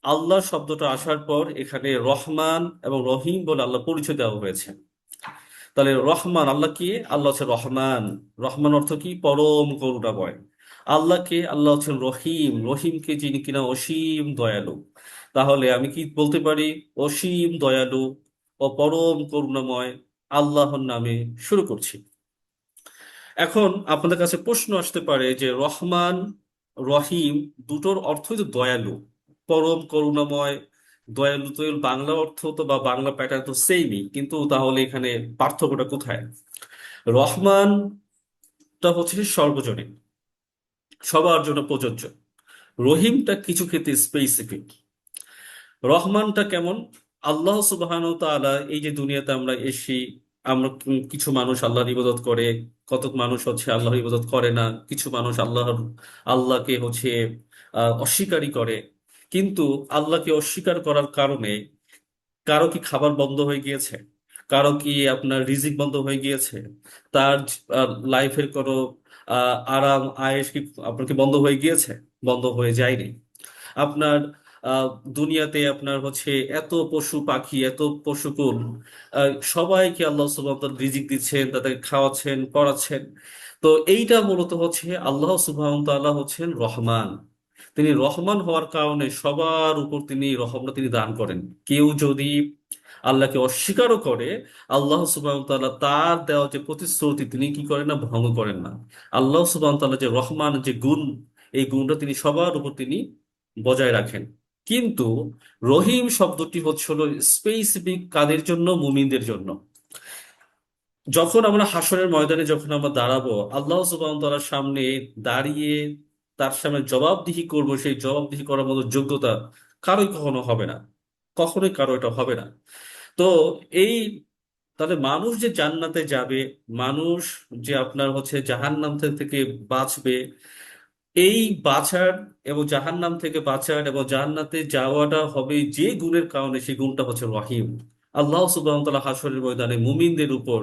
আল্লাহ শব্দটা আসার পর এখানে রহমান এবং রহিম বলে আল্লাহ পরিচয় দেওয়া হয়েছে। তাহলে রহমান, আল্লাহ কি? আল্লাহ হচ্ছে রহমান। রহমান অর্থ কি? পরম করুণাময়। আল্লাহকে, আল্লাহ হচ্ছেন রহিম। রহিমকে যিনি কিনা অসীম দয়ালু। তাহলে আমি কি বলতে পারি? অসীম দয়ালু ও পরম করুণাময় আল্লাহর নামে শুরু করছি। এখন আপনাদের কাছে প্রশ্ন আসতে পারে যে রহমান, রহিম দুটোর অর্থই তো দয়ালু, পরম করুণাময়। দয়ালু তো এর বাংলা অর্থ তো বা বাংলা প্যাটার্ন তো সেমই, কিন্তু তাহলে এখানে পার্থক্যটা কোথায়? রহমানটা হচ্ছে সর্বজনীন, সবার জন্য প্রযোজ্য। রহিমটা কিছু ক্ষেত্রে স্পেসিফিক। রহমানটা কেমন? আল্লাহ সুবহান তাআলা, এই যে দুনিয়াতে আমরা এসি, আমরা কিছু মানুষ আল্লাহর ইবাদত করে, কতক মানুষ হচ্ছে আল্লাহর ইবাদত করে না, কিছু মানুষ আল্লাহকে হচ্ছে অস্বীকারই করে। কিন্তু আল্লাহকে অস্বীকার করার কারণে কারো কি খাবার বন্ধ হয়ে গিয়েছে? কারো কি আপনার রিজিক বন্ধ হয়ে গিয়েছে? তার লাইফের কোনো আরাম আয়েশ কি আপনার কি বন্ধ হয়ে গিয়েছে? বন্ধ হয়ে যায়নি। আপনার আহ, দুনিয়াতে আপনার হচ্ছে এত পশু পাখি, এত পশুকুল, সবাইকে আল্লাহ সুবহানাহু ওয়া তাআলা রিজিক দিচ্ছেন, তাদেরকে খাওয়াচ্ছেন, পড়াচ্ছেন। তো এইটা মূলত হচ্ছে আল্লাহ সুবহানাহু ওয়া তাআলা হচ্ছেন রহমান। তিনি রহমান হওয়ার কারণে সবার উপর তিনি রহমত তিনি দান করেন। কেউ যদি আল্লাহকে অস্বীকারও করে, আল্লাহ সুবহানাহু ওয়া তাআলা তার দেওয়া যে প্রতিশ্রুতি তিনি কি করেন না? ভঙ্গ করেন না। আল্লাহ সুবহানাহু ওয়া তাআলা যে রহমান, যে গুণ, এই গুণটা তিনি সবার উপর তিনি বজায় রাখেন। কিন্তু রহিম শব্দটি হচ্ছে হলো স্পেসিফিক কাদের জন্য? মুমিনদের জন্য। যখন আমরা হাসরের ময়দানে যখন আমরা দাঁড়াবো আল্লাহ সুবহানাহু ওয়া তাআলার সামনে, দাঁড়িয়ে তার সামনে জবাবদিহি করব, সেই জবাবদিহি করার মতো যোগ্যতা কারোই কখনো হবে না। কখনোই কারো এটা হবে না। তো এই, তাহলে মানুষ যে জান্নাতে যাবে, মানুষ যে আপনার হচ্ছে জাহান্নাম থেকে বাঁচবে, এই বাঁচার এবং জাহান্নাম থেকে বাঁচার এবং জান্নাতে যাওয়াটা হবে যে গুণের কারণে, সেই গুণটা হচ্ছে রহিম। আল্লাহ সুবহানাহু ওয়া তাআলা হাশরের ময়দানে মুমিনদের উপর,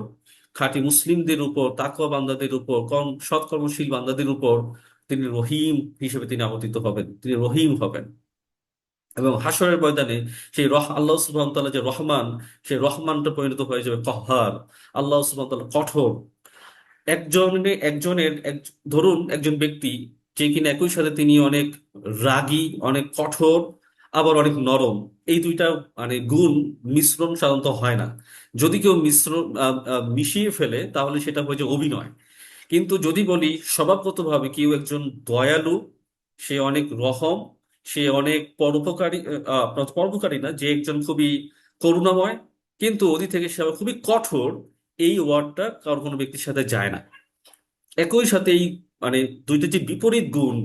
খাঁটি মুসলিমদের উপর, তাকওয়া বান্দাদের উপর, সৎকর্মশীল বান্দাদের উপর তিনি রহিম হিসেবে তিনি আবর্তিত হবেন, তিনি রহিম হবেন। এবং হাশরের ময়দানে সেই আল্লাহ সুবহানাহু ওয়া তাআলা যে রহমান, সেই রহমানটা পরিণত হয়ে যাবে কহ্হার। আল্লাহ সুবহানাহু ওয়া তাআলা কঠোর। ধরুন একজন ব্যক্তি যে কিনা একই সাথে তিনি অনেক রাগী, অনেক কঠোর, আবার অনেক নরম। এই দুইটা মানে গুণ মিশ্রণ সাধারণত হয় না। যদি কেউ মিশ্রণ মিশিয়ে ফেলে তাহলে সেটা হয়ে যায় অভিনয়। কিন্তু যদি বলি স্বভাবগতভাবে কেউ একজন দয়ালু, সে অনেক রহম, সে অনেক পরোপকারী, আপনার পরোপকারী না, যে একজন খুবই করুণাময়, কিন্তু ওদিক থেকে সে আবার খুবই কঠোর, এই ওয়ার্ডটা কারো কোনো ব্যক্তির সাথে যায় না। একই সাথে এই মানে দুইটা যে বিপরীত গুণ,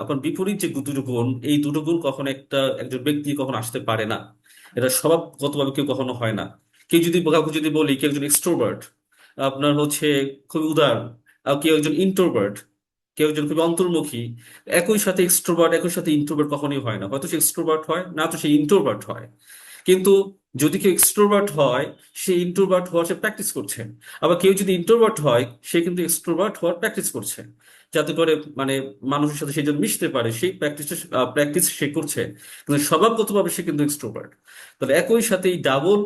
আপনার বিপরীত যে দুটো গুণ, এই দুটো গুণ কখনো একজন ব্যক্তি কখনো আসতে পারে না। এটা স্বভাবগতভাবে কেউ কখনো হয় না। কেউ যদি কাউকে যদি বলি কেউ একজন এক্সট্রোভার্ট, আপনার হচ্ছে খুবই উদার, আর কেউ একজন ইন্ট্রোভার্ট, কেউ একজন খুবই অন্তর্মুখী, একই সাথে এক্সট্রোভার্ট একই সাথে ইন্ট্রোভার্ট কখনোই হয় না। হয়তো সে এক্সট্রোভার্ট হয় না, তো সে ইন্ট্রোভার্ট হয়। কিন্তু যদি কেউ এক্সট্রোভার্ট হয়, সে ইন্ট্রোভার্ট হওয়ার সে প্র্যাকটিস করছে। আবার কেউ যদি ইন্ট্রোভার্ট হয়, সে কিন্তু এক্সট্রোভার্ট হওয়ার প্র্যাকটিস করছে, যাতে করে মানে মানুষের সাথে সে যেন মিশতে পারে, সেই প্র্যাকটিস সে করছে। কিন্তু স্বভাবগতভাবে সে কিন্তু এক্সট্রোভার্ট। তাহলে একই সাথে এই ডাবল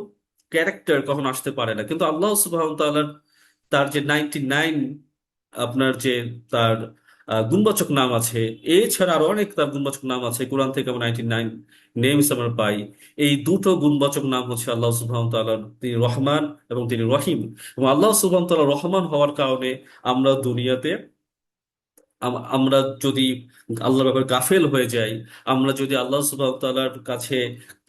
ক্যারেক্টার কখনো আসতে পারে না। কিন্তু আল্লাহ সুবহানাহু ওয়া তাআলার, তার যে 99 আপনার যে তার গুণবাচক নাম আছে, এছাড়া আরো অনেক তার গুণবাচক নাম আছে, কোরআন থেকে আমরা 99 নেমস আমরা পাই। এই দুটো গুণবাচক নাম হচ্ছে আল্লাহ সুবহানাহু ওয়া তাআলার, তিনি রহমান এবং তিনি রহিম। এবং আল্লাহ সুবহানাহু ওয়া তাআলা রহমান হওয়ার কারণে আমরা দুনিয়াতে আমরা যদি আল্লাহর ব্যাপারে গাফেল হয়ে যাই, আমরা যদি আল্লাহ সুবহানাহু ওয়া তাআলার কাছে,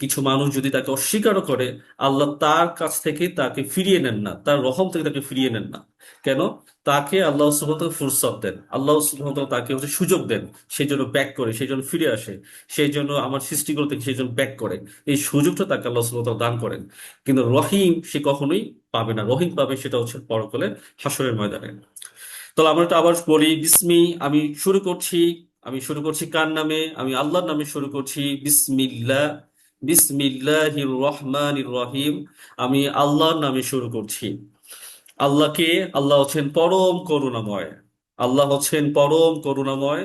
কিছু মানুষ যদি তাকে অস্বীকারও করে, আল্লাহ তার কাছ থেকে তাকে ফিরিয়ে নেন না, তার রহম থেকে তাকে ফিরিয়ে নেন না। কেন? তাকে আল্লাহ সুবহানাহু ওয়া তাআলা ফুরসত দেন, আল্লাহ সুবহানাহু ওয়া তাআলা তাকে হচ্ছে সুযোগ দেন, সেই জন্য ব্যাক করে, সেই জন্য ফিরে আসে, সেই জন্য আমার সৃষ্টিগুলো থেকে সেই জন্য ব্যাক করে, এই সুযোগটা তাকে আল্লাহ সুবহানাহু ওয়া তাআলা দান করেন। কিন্তু রহিম সে কখনোই পাবে না, রহিম পাবে সেটা হচ্ছে পরকালে হাসরের ময়দানে। তাহলে আমরা তো আবার বলি বিসমি, আমি শুরু করছি, আমি শুরু করছি কার নামে? আমি আল্লাহর নামে শুরু করছি। বিসমিল্লাহ, বিসমিল্লাহির রহমানির রহিম, আমি আল্লাহর নামে শুরু করছি। আল্লাহকে, আল্লাহ হচ্ছেন পরম করুণাময়, আল্লাহ হচ্ছেন পরম করুণাময়।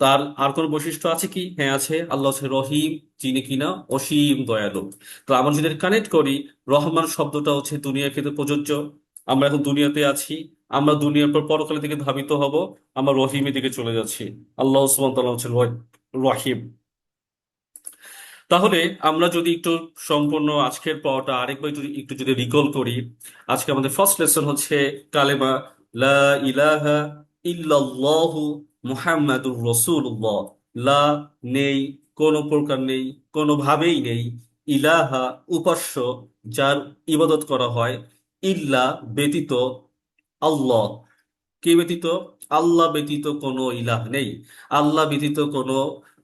তার আর কোন বৈশিষ্ট্য আছে কি? হ্যাঁ আছে, আল্লাহ হচ্ছে রহিম, যিনি কিনা অসীম দয়ালু। তো আমরা যদি কানেক্ট করি, রহমান শব্দটা হচ্ছে দুনিয়ার ক্ষেত্রে প্রযোজ্য। আমরা এখন দুনিয়াতে আছি, আমরা দুনিয়ার পর পরকালের দিকে ধাবিত হব, আমরা রহিমের দিকে চলে যাচ্ছি। আল্লাহ সুবহানাহু ওয়া তাআলা হচ্ছেন রহিম। তাহলে আমরা যদি একটু সম্পূর্ণ আজকের পড়াটা আরেকবার যদি একটু যদি রিকল করি, আজকে আমাদের ফার্স্ট লেসন হচ্ছে কালেমা লা ইলাহা ইল্লাল্লাহু মুহাম্মাদুর রাসূলুল্লাহ। লা, নেই, কোনো প্রকার নেই, কোনোভাবেই নেই, ইলাহা উপাস্য, যার ইবাদত করা হয়, ইল্লা ব্যতীত, আল্লাহ কে ব্যতীত? আল্লাহ ব্যতীত কোনো ইলাহ নেই, আল্লাহ ব্যতীত কোনো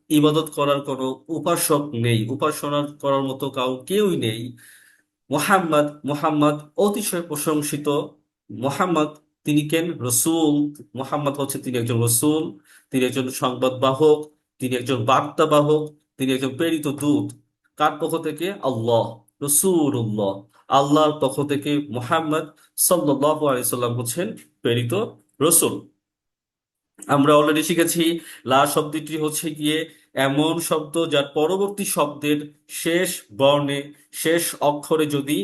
ইবাদত করার কোনো উপাসক নেই, উপাসনা করার মতো কেউই নেই। মোহাম্মদ, মোহাম্মদ অতিশয় প্রশংসিত। মোহাম্মদ তিনি কেন? রসুল। মোহাম্মদ হচ্ছে তিনি একজন রসুল, তিনি একজন সংবাদ বাহক, তিনি একজন বার্তা বাহক, তিনি একজন প্রেরিত দূত। কার পক্ষ থেকে? আল্লাহ, রসুল্লাহ, আল্লাহর পক্ষ থেকে মোহাম্মদ সাল্লাল্লাহু আলাইহি সাল্লাম হচ্ছেন প্রেরিত রসুল। আমরা অলরেডি শিখেছি লা শব্দটি হচ্ছে গিয়ে এমন শব্দ যার পরবর্তী শব্দের শেষ বর্ণে, শেষ অক্ষরে যদি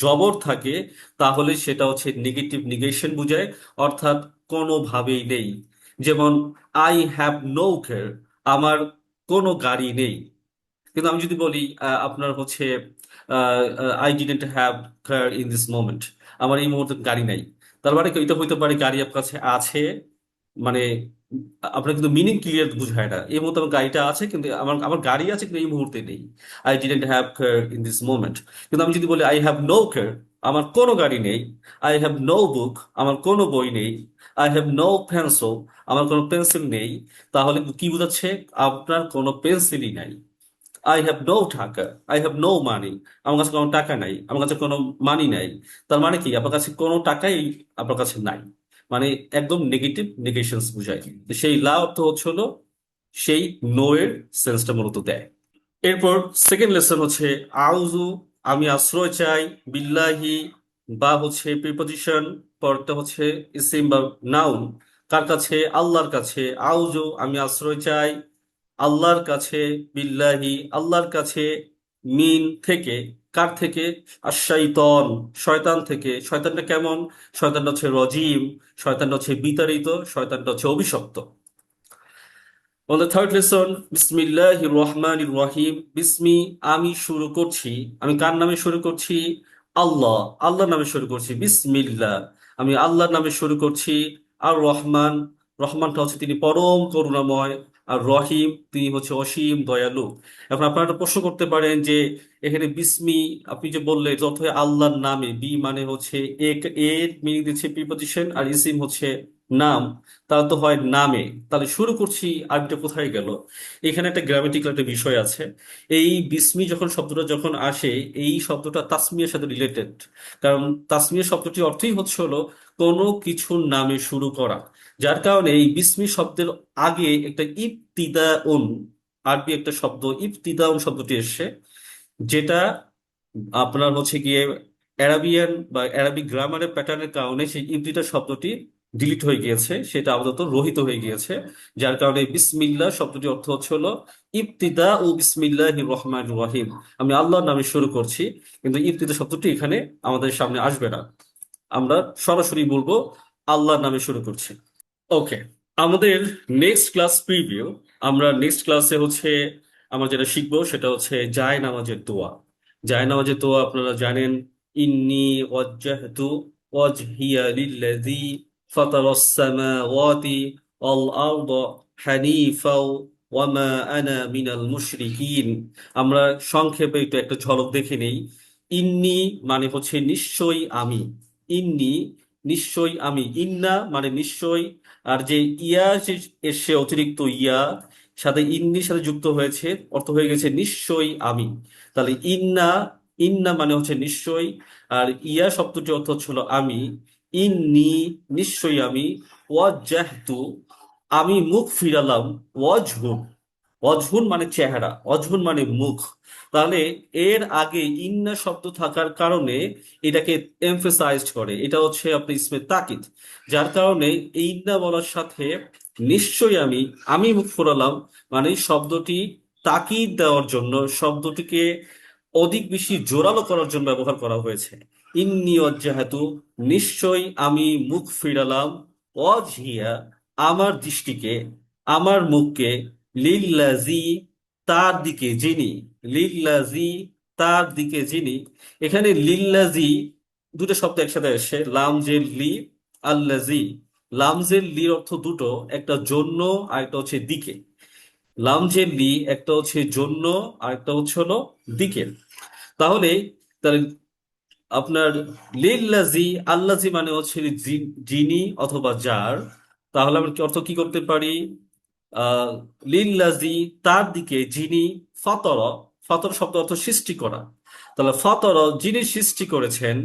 জবর থাকে, তাহলে সেটা হচ্ছে নেগেটিভ নিগেশন বোঝায়, অর্থাৎ কোনোভাবেই নেই। যেমন আই হ্যাভ নো কার, আমার কোনো গাড়ি নেই। কিন্তু আমি যদি বলি আপনার হচ্ছে I didn't have car in this moment, আমার এই মুহূর্তে গাড়ি নাই, তার মানে কি এটা হইতে পারে গাড়ি আপনার কাছে আছে, মানে আপনার কিন্তু মিনিং ক্লিয়ার বুঝায় না। এই মুহূর্তে আমার গাড়িটা আছে কিন্তু আমার আমার গাড়ি আছে কিন্তু এই মুহূর্তে নেই। I didn't have car in this moment. কিন্তু আমি যদি বলি আই হ্যাভ নো কার, আমার কোনো গাড়ি নেই। আই হ্যাভ নো বুক, আমার কোনো বই নেই। আই হ্যাভ নো পেন্সিল, আমার কোনো পেন্সিল নেই। তাহলে কি বোঝাচ্ছে? আপনার কোনো পেন্সিলই নাই। আই হ্যাভ নো টাকা, আই হ্যাভ নো মানি, আমার কাছে কোনো টাকা নাই, আমার কাছে কোনো মানি নাই। তার মানে কি? আপনার কাছে কোনো টাকাই আপনার কাছে নাই, মানে একদম নেগেটিভ নেগেশনস বুঝায়। তো সেই লা অর্থ হচ্ছে হলো সেই নো এর সেন্সটা মূলত দেয়। এরপর সেকেন্ড লেসন হচ্ছে আউযু, আমি আশ্রয় চাই, বিল্লাহি, বা হচ্ছে প্রিপজিশন, পরটা হচ্ছে ইসিম বা নাউন। কার কাছে? আল্লাহর কাছে। আউযু, আমি আশ্রয় চাই, আল্লাহর কাছে, বিল্লাহি, আল্লাহর কাছে, মিন থেকে, কার থেকে? আশ-শাইতান, শয়তান থেকে। শয়তানটা কেমন? শয়তানটা হচ্ছে রজিম, শয়তানটা হচ্ছে বিতাড়িত, শয়তানটা হচ্ছে অভিশপ্ত। On the third lesson, বিসমিল্লাহির রহমানির রহিম, বিসমি, আমি শুরু করছি। আমি কার নামে শুরু করছি? আল্লাহ, আল্লাহর নামে শুরু করছি। বিসমিল্লাহ, আমি আল্লাহর নামে শুরু করছি। আর রহমান, রহমানটা হচ্ছে তিনি পরম করুণাময়। আর রহিম, তিনি হচ্ছে অসীম দয়ালু। এখন আপনারা একটা প্রশ্ন করতে পারেন যে এখানে বিসমি আপনি যে বললেন যে অর্থ হয় আল্লাহর নামে, বি মানে হচ্ছে এক, এর মিনিং দিচ্ছে প্রিপজিশন, আর ইসিম হচ্ছে নাম, তাহলে তো হয় নামে। তাহলে শুরু করছি, আরবিটা কোথায় গেল? এখানে একটা গ্রামেটিক্যাল একটা বিষয় আছে। এই বিসমি যখন শব্দটা যখন আসে, এই শব্দটা তাসমিয়ার সাথে রিলেটেড। কারণ তাসমিয়া শব্দটির অর্থই হচ্ছে হলো কোনো কিছুর নামে শুরু করা। যার কারণে এই বিসমি শব্দের আগে একটা ইবতিদাউন, আরবি একটা শব্দ ইবতিদাউন শব্দটি এসছে, যেটা আপনার হচ্ছে গিয়ে অ্যারাবিয়ান বা অ্যারাবিক গ্রামারের প্যাটার্নের কারণে সেই ইবতিদা শব্দটি ডিলিট হয়ে গিয়েছে, সেটা আপাতত রহিত হয়ে গিয়েছে। যার কারণে বিসমিল্লাহ শব্দটি অর্থ হচ্ছে হলো ইবতিদা ও বিসমিল্লাহির রহমানির রহিম, আমি আল্লাহর নামে শুরু করছি। কিন্তু ইবতিদা শব্দটি এখানে আমাদের সামনে আসবে না, আমরা সরাসরি বলবো আল্লাহর নামে শুরু করছি। ওকে, আমাদের নেক্সট ক্লাস প্রিভিউ, আমরা নেক্সট ক্লাসে হচ্ছে আমরা যেটা শিখবো সেটা হচ্ছে জায় নামাজের দোয়া। জায় নামাজের দোয়া আপনারা জানেন, ইন্নি ওয়াজ্জাহতু ওয়াজহিয়া লিল্লাযী ফাতারাস সামাওয়াতি ওয়াল আরদা হানিফাও ওয়া মা আনা মিনাল মুশরিকিন। আমরা সংক্ষেপে একটু একটা ঝলক দেখে নেই। ইন্নি মানে হচ্ছে নিশ্চয়ই আমি, ইন্নি নিশ্চয়ই আমি, ইন্না মানে নিশ্চয়, আর যে ইয়া যে এসে অতিরিক্ত ইয়া সাথে ইন্নির সাথে যুক্ত হয়েছে, অর্থ হয়ে গেছে নিশ্চয়ই আমি। তাহলে ইন্না, ইন্না মানে হচ্ছে নিশ্চয়, আর ইয়া শব্দটি অর্থ হচ্ছিল আমি। ইন্নি নিশ্চয়ই আমি, ওয়াজ্জাহতু আমি মুখ ফিরালাম, ওয়াজহুন, অজহুন মানে চেহারা, অজহুন মানে মুখ। তাহলে এর আগে ইন্না শব্দ থাকার কারণে এটাকে এমফেসাইজড করে, এটা হচ্ছে আপনি ইসমে তাকিদ, যার কারণে এই ইন্না বলার সাথে নিশ্চয়ই আমি মুখ ফোরালাম মানে শব্দটি তাকিদ দেওয়ার জন্য, শব্দটিকে অধিক বেশি জোরালো করার জন্য ব্যবহার করা হয়েছে। ইন্নি ওয়াজ্জাহাতু নিশ্চয়ই আমি মুখ ফিরালাম, ওয়াজহিয়া আমার দৃষ্টিকে, আমার মুখকে, লিল্লাজি তার দিকে যিনি, লিল্লাজি তার দিকে যিনি। এখানে লিল্লাজি দুটো শব্দ একসাথে আসে, লামজের লি, আল্লাজি। লামজের লির অর্থ দুটো, একটা জন্য আর একটা হচ্ছে দিকে। লামজের লি একটা হচ্ছে জন্য আর একটা হচ্ছে হলো দিকে। তাহলে তাহলে আপনার লিল্লাজি, আল্লাজি মানে হচ্ছে যিনি অথবা যার। তাহলে আমরা কি অর্থ কি করতে পারি? আহ লিল্লাজি তার দিকে যিনি, ফাতর, ফাতর শব্দ অর্থ সৃষ্টি করা। তাহলে ফাতর যিনি সৃষ্টি করেছেন,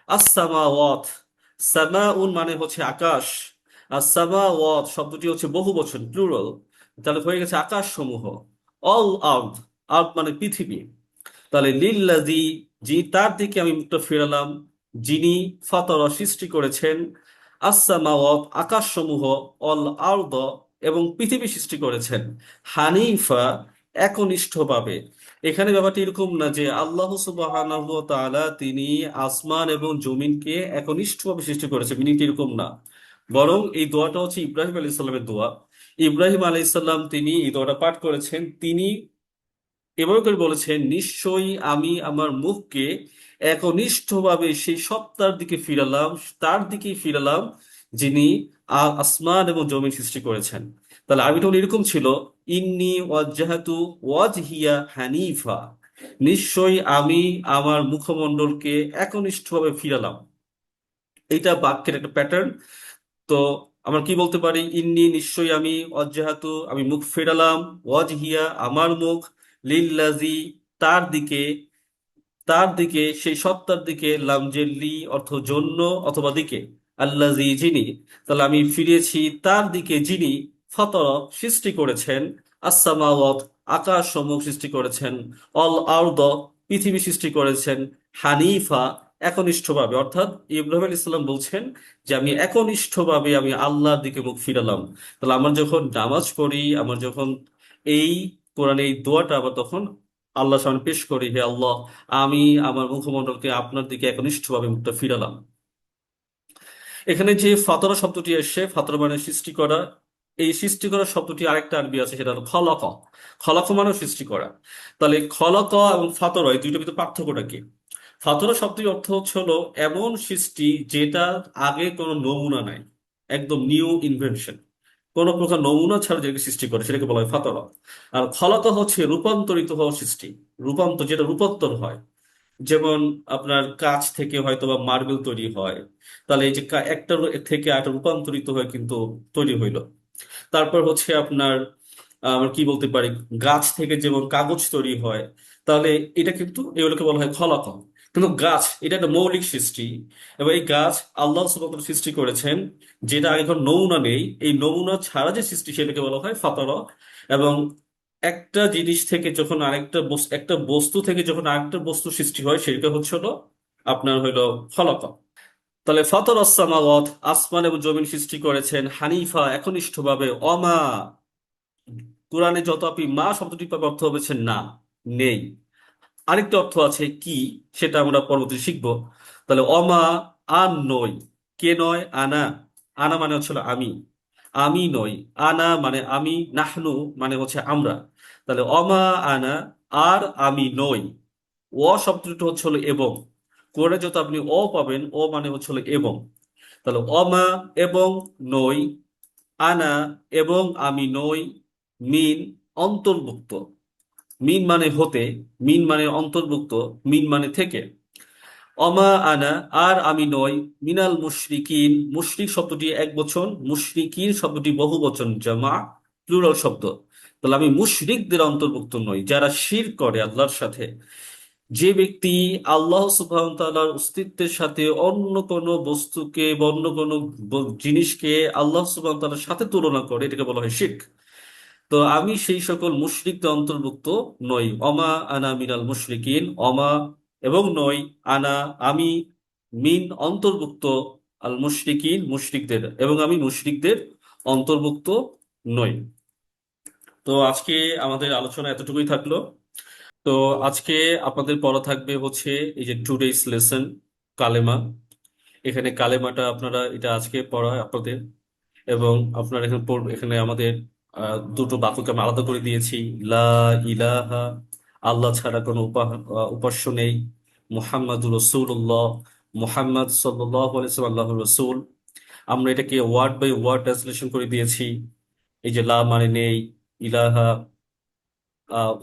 আসসামাওয়াত, সামাউন মানে হচ্ছে আকাশ, আর সামাওয়াত শব্দটি হচ্ছে বহু বচন, প্লুরাল। তাহলে হয়ে গেছে আকাশ সমূহ। অল আর্থ, আর্থ মানে পৃথিবী। তাহলে লিল্লাজি তার দিকে আমি মুখটা ফিরালাম, যিনি ফাতর সৃষ্টি করেছেন, আসসামাওয়াত আকাশসমূহ, অল আরদ এবং পৃথিবী সৃষ্টি করেছেন, হানিফা একনিষ্ঠভাবে। এখানে ব্যাপারটি এরকম না যে আল্লাহ সুবহানাহু ওয়া তাআলা তিনি আসমান এবং জমিনকে একনিষ্ঠভাবে সৃষ্টি করেছেন, মিনিংটি এরকম না। বরং এই দোয়াটা হচ্ছে ইব্রাহিম আলাইহিস সালামের দোয়া। ইব্রাহিম আলাইহিস সালাম তিনি এই দোয়াটা পাঠ করেছেন, তিনি এভাবে করে বলেছেন, নিশ্চয়ই আমি আমার মুখকে একনিষ্ঠভাবে সেই সত্তার দিকে ফিরালাম, তার দিকেই ফিরালাম যিনি আসমান এবং জমিন সৃষ্টি করেছেন। তাহলে আরবিটা হলো এরকম ছিল, ইন্নি ওয়াজ্জাহাতু ওয়াজহিয়া হানিফা, নিশ্চয়ই আমি আমার মুখমণ্ডলকে একনিষ্ঠভাবে ফিরালাম। এইটা বাক্যের একটা প্যাটার্ন। তো আমরা কি বলতে পারি? ইন্নি নিশ্চয়ই আমি, অজ্জাহাতু আমি মুখ ফেরালাম, ওয়াজহিয়া আমার মুখ, লিল্লাজি তার দিকে, তার দিকে সেই সত্তার দিকে, লামজেল্লি অর্থ জন্য অথবা দিকে, আল্লাজি যিনি। তাহলে আমি ফিরেছি তার দিকে যিনি ফতর সৃষ্টি করেছেন, আসসামাওয়াত আকাশ সমূহ সৃষ্টি করেছেন, অল আরদ পৃথিবী সৃষ্টি করেছেন, হানিফা একনিষ্ঠভাবে। অর্থাৎ ইব্রাহিম আলাইহিস সালাম বলছেন যে আমি একনিষ্ঠভাবে আমি আল্লাহর দিকে মুখ ফিরালাম। তাহলে আমার যখন নামাজ পড়ি, আমার যখন এই কোরআনে এই দোয়াটা আবার তখন আল্লাহ সামনে পেশ করি, হে আল্লাহ আমি আমার মুখমণ্ডলকে আপনার দিকে একনিষ্ঠভাবে মুখটা ফিরালাম। এখানে যে ফাতরা শব্দটি এসে, ফাতরা মানে সৃষ্টি করা, এই সৃষ্টি করা শব্দটি আরেকটা আরবি আছে, সেটা হলো খলক। খলক মানে সৃষ্টি করা। তাহলে খলক এবং ফাতরা এই দুইটার ভিতরে পার্থক্যটা কি? ফাতরা শব্দটির অর্থ হচ্ছে হলো এমন সৃষ্টি যেটা আগে কোনো নমুনা নাই, একদম নিউ ইনভেনশন, কোনো প্রকার নমুনা ছাড়া যেটাকে সৃষ্টি করে সেটাকে বলা হয় ফাতরা। আর খলাকা হচ্ছে রূপান্তরিত হওয়া সৃষ্টি, রূপান্তর যেটা রূপান্তর হয়। যেমন আপনার কাঁচ থেকে হয়তো বা মার্বেল তৈরি হয়, তাহলে এই যে একটা থেকে আরেকটা রূপান্তরিত হয়ে কিন্তু তৈরি হইলো। তারপর হচ্ছে আপনার আমরা কি বলতে পারি, গাছ থেকে যেমন কাগজ তৈরি হয়, তাহলে এটা কিন্তু এগুলোকে বলা হয় খলাকা। কিন্তু গাছ এটা একটা মৌলিক সৃষ্টি, এবং এই গাছ আল্লাহ সুবহানাহু ওয়া তাআলা সৃষ্টি করেছেন, যেটা আগে কোনো নমুনা নেই, এই নমুনা ছাড়া যে সৃষ্টি সেটাকে বলা হয় ফাতারা। এবং একটা জিনিস থেকে যখন আরেকটা একটা বস্তু থেকে যখন আরেকটা বস্তু সৃষ্টি হয় সেটা হচ্ছে হলো আপনার হইলো খলাকা। তাহলে ফাতর আসসামাওয়াত আসমান এবং জমিন সৃষ্টি করেছেন, হানিফা একনিষ্ঠভাবে, অমা কোরআনে যত আপনি মা শব্দটি পাবে অর্থ হচ্ছে না, নেই। আরেকটা অর্থ আছে কি, সেটা আমরা পরবর্তী শিখবো। তাহলে অমা, আর নই, কে নয়? আনা, আনা মানে হচ্ছে হলো আমি, আমি নই। আনা মানে আমি, নাহনু মানে হচ্ছে আমরা। তাহলে অমা আনা, আর আমি নই। ও শব্দটা হচ্ছে হলো এবং, কোরআনে যত আপনি ও পাবেন ও মানে হচ্ছে হলো এবং। তাহলে অমা এবং নই, আনা এবং আমি নই, মিন অন্তর্ভুক্ত, মিন মানে হতে, মিন মানে অন্তর্ভুক্ত, মিন মানে থেকে। অমা আনা, আর আমি নই, মিনাল মুশরিকিন, মুশরিক শব্দটি এক বচন, মুশরিকিন শব্দটি বহু বচন, জামা প্লুরাল শব্দ। তাহলে আমি মুশরিকদের অন্তর্ভুক্ত নই, যারা শিরক করে আল্লাহর সাথে। যে ব্যক্তি আল্লাহ সুবহানাহু ওয়া তাআলার অস্তিত্বের সাথে অন্য কোনো বস্তুকে বা অন্য কোনো জিনিসকে আল্লাহ সুবহানাহু ওয়া তাআলার সাথে তুলনা করে, এটাকে বলা হয় শিরক। তো আমি সেই সকল মুশরিকদের অন্তর্ভুক্ত নই। অমা আনা মিনাল মুশরিকিন, অমা এবং নই, আনা আমি, মিন অন্তর্ভুক্ত, আল মুশরিকিন মুশরিকদের, এবং আমি মুশরিকদের অন্তর্ভুক্ত নই। তো আজকে আমাদের আলোচনা এতটুকুই থাকলো। তো আজকে আপনাদের পড়া থাকবে হচ্ছে এই যে টুডেস লেসন, কালেমা। এখানে কালেমাটা আপনারা, এটা আজকে পড়া আপনাদের, এবং আপনারা এখানে এখানে আমাদের দুটো বাক্যকে আমি আলাদা করে দিয়েছি। লা ইলাহা, আল্লাহ ছাড়া কোনো উপাস্য নেই। মুহাম্মাদুর রসুল্লাহ, মুহাম্মদ সাল্লাল্লাহু আলাইহি ওয়াসাল্লাম আল্লাহর রসুল। আমরা এটাকে ওয়ার্ড বাই ওয়ার্ড ট্রান্সলেশন করে দিয়েছি। এই যে লা মানে নেই, ইলাহা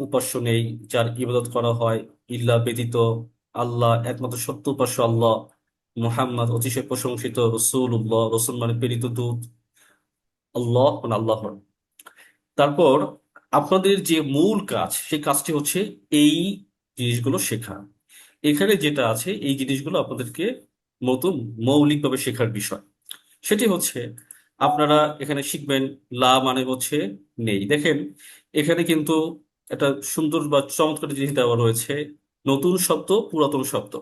উপাস্য নেই যার ইবাদত করা হয়, ইল্লা ব্যতীত, আল্লাহ একমাত্র সত্য উপাস্য আল্লাহ, মুহাম্মদ অতিশয় প্রশংসিত, রসুল্লাহ রসুল মানে প্রেরিত দূত, আল্লাহ মানে আল্লাহর। তারপর আপনাদের যে মূল কাজ, সেই কাজটি হচ্ছে এই জিনিসগুলো শেখা। এখানে যেটা আছে এই জিনিসগুলো আপনাদেরকে নতুন মৌলিকভাবে শেখার বিষয়। সেটি হচ্ছে আপনারা এখানে শিখবেন লা মানে হচ্ছে নেই। দেখেন এখানে কিন্তু একটা সুন্দর বা চমৎকার জিনিস দেওয়া রয়েছে, নতুন শব্দ পুরাতন শব্দ,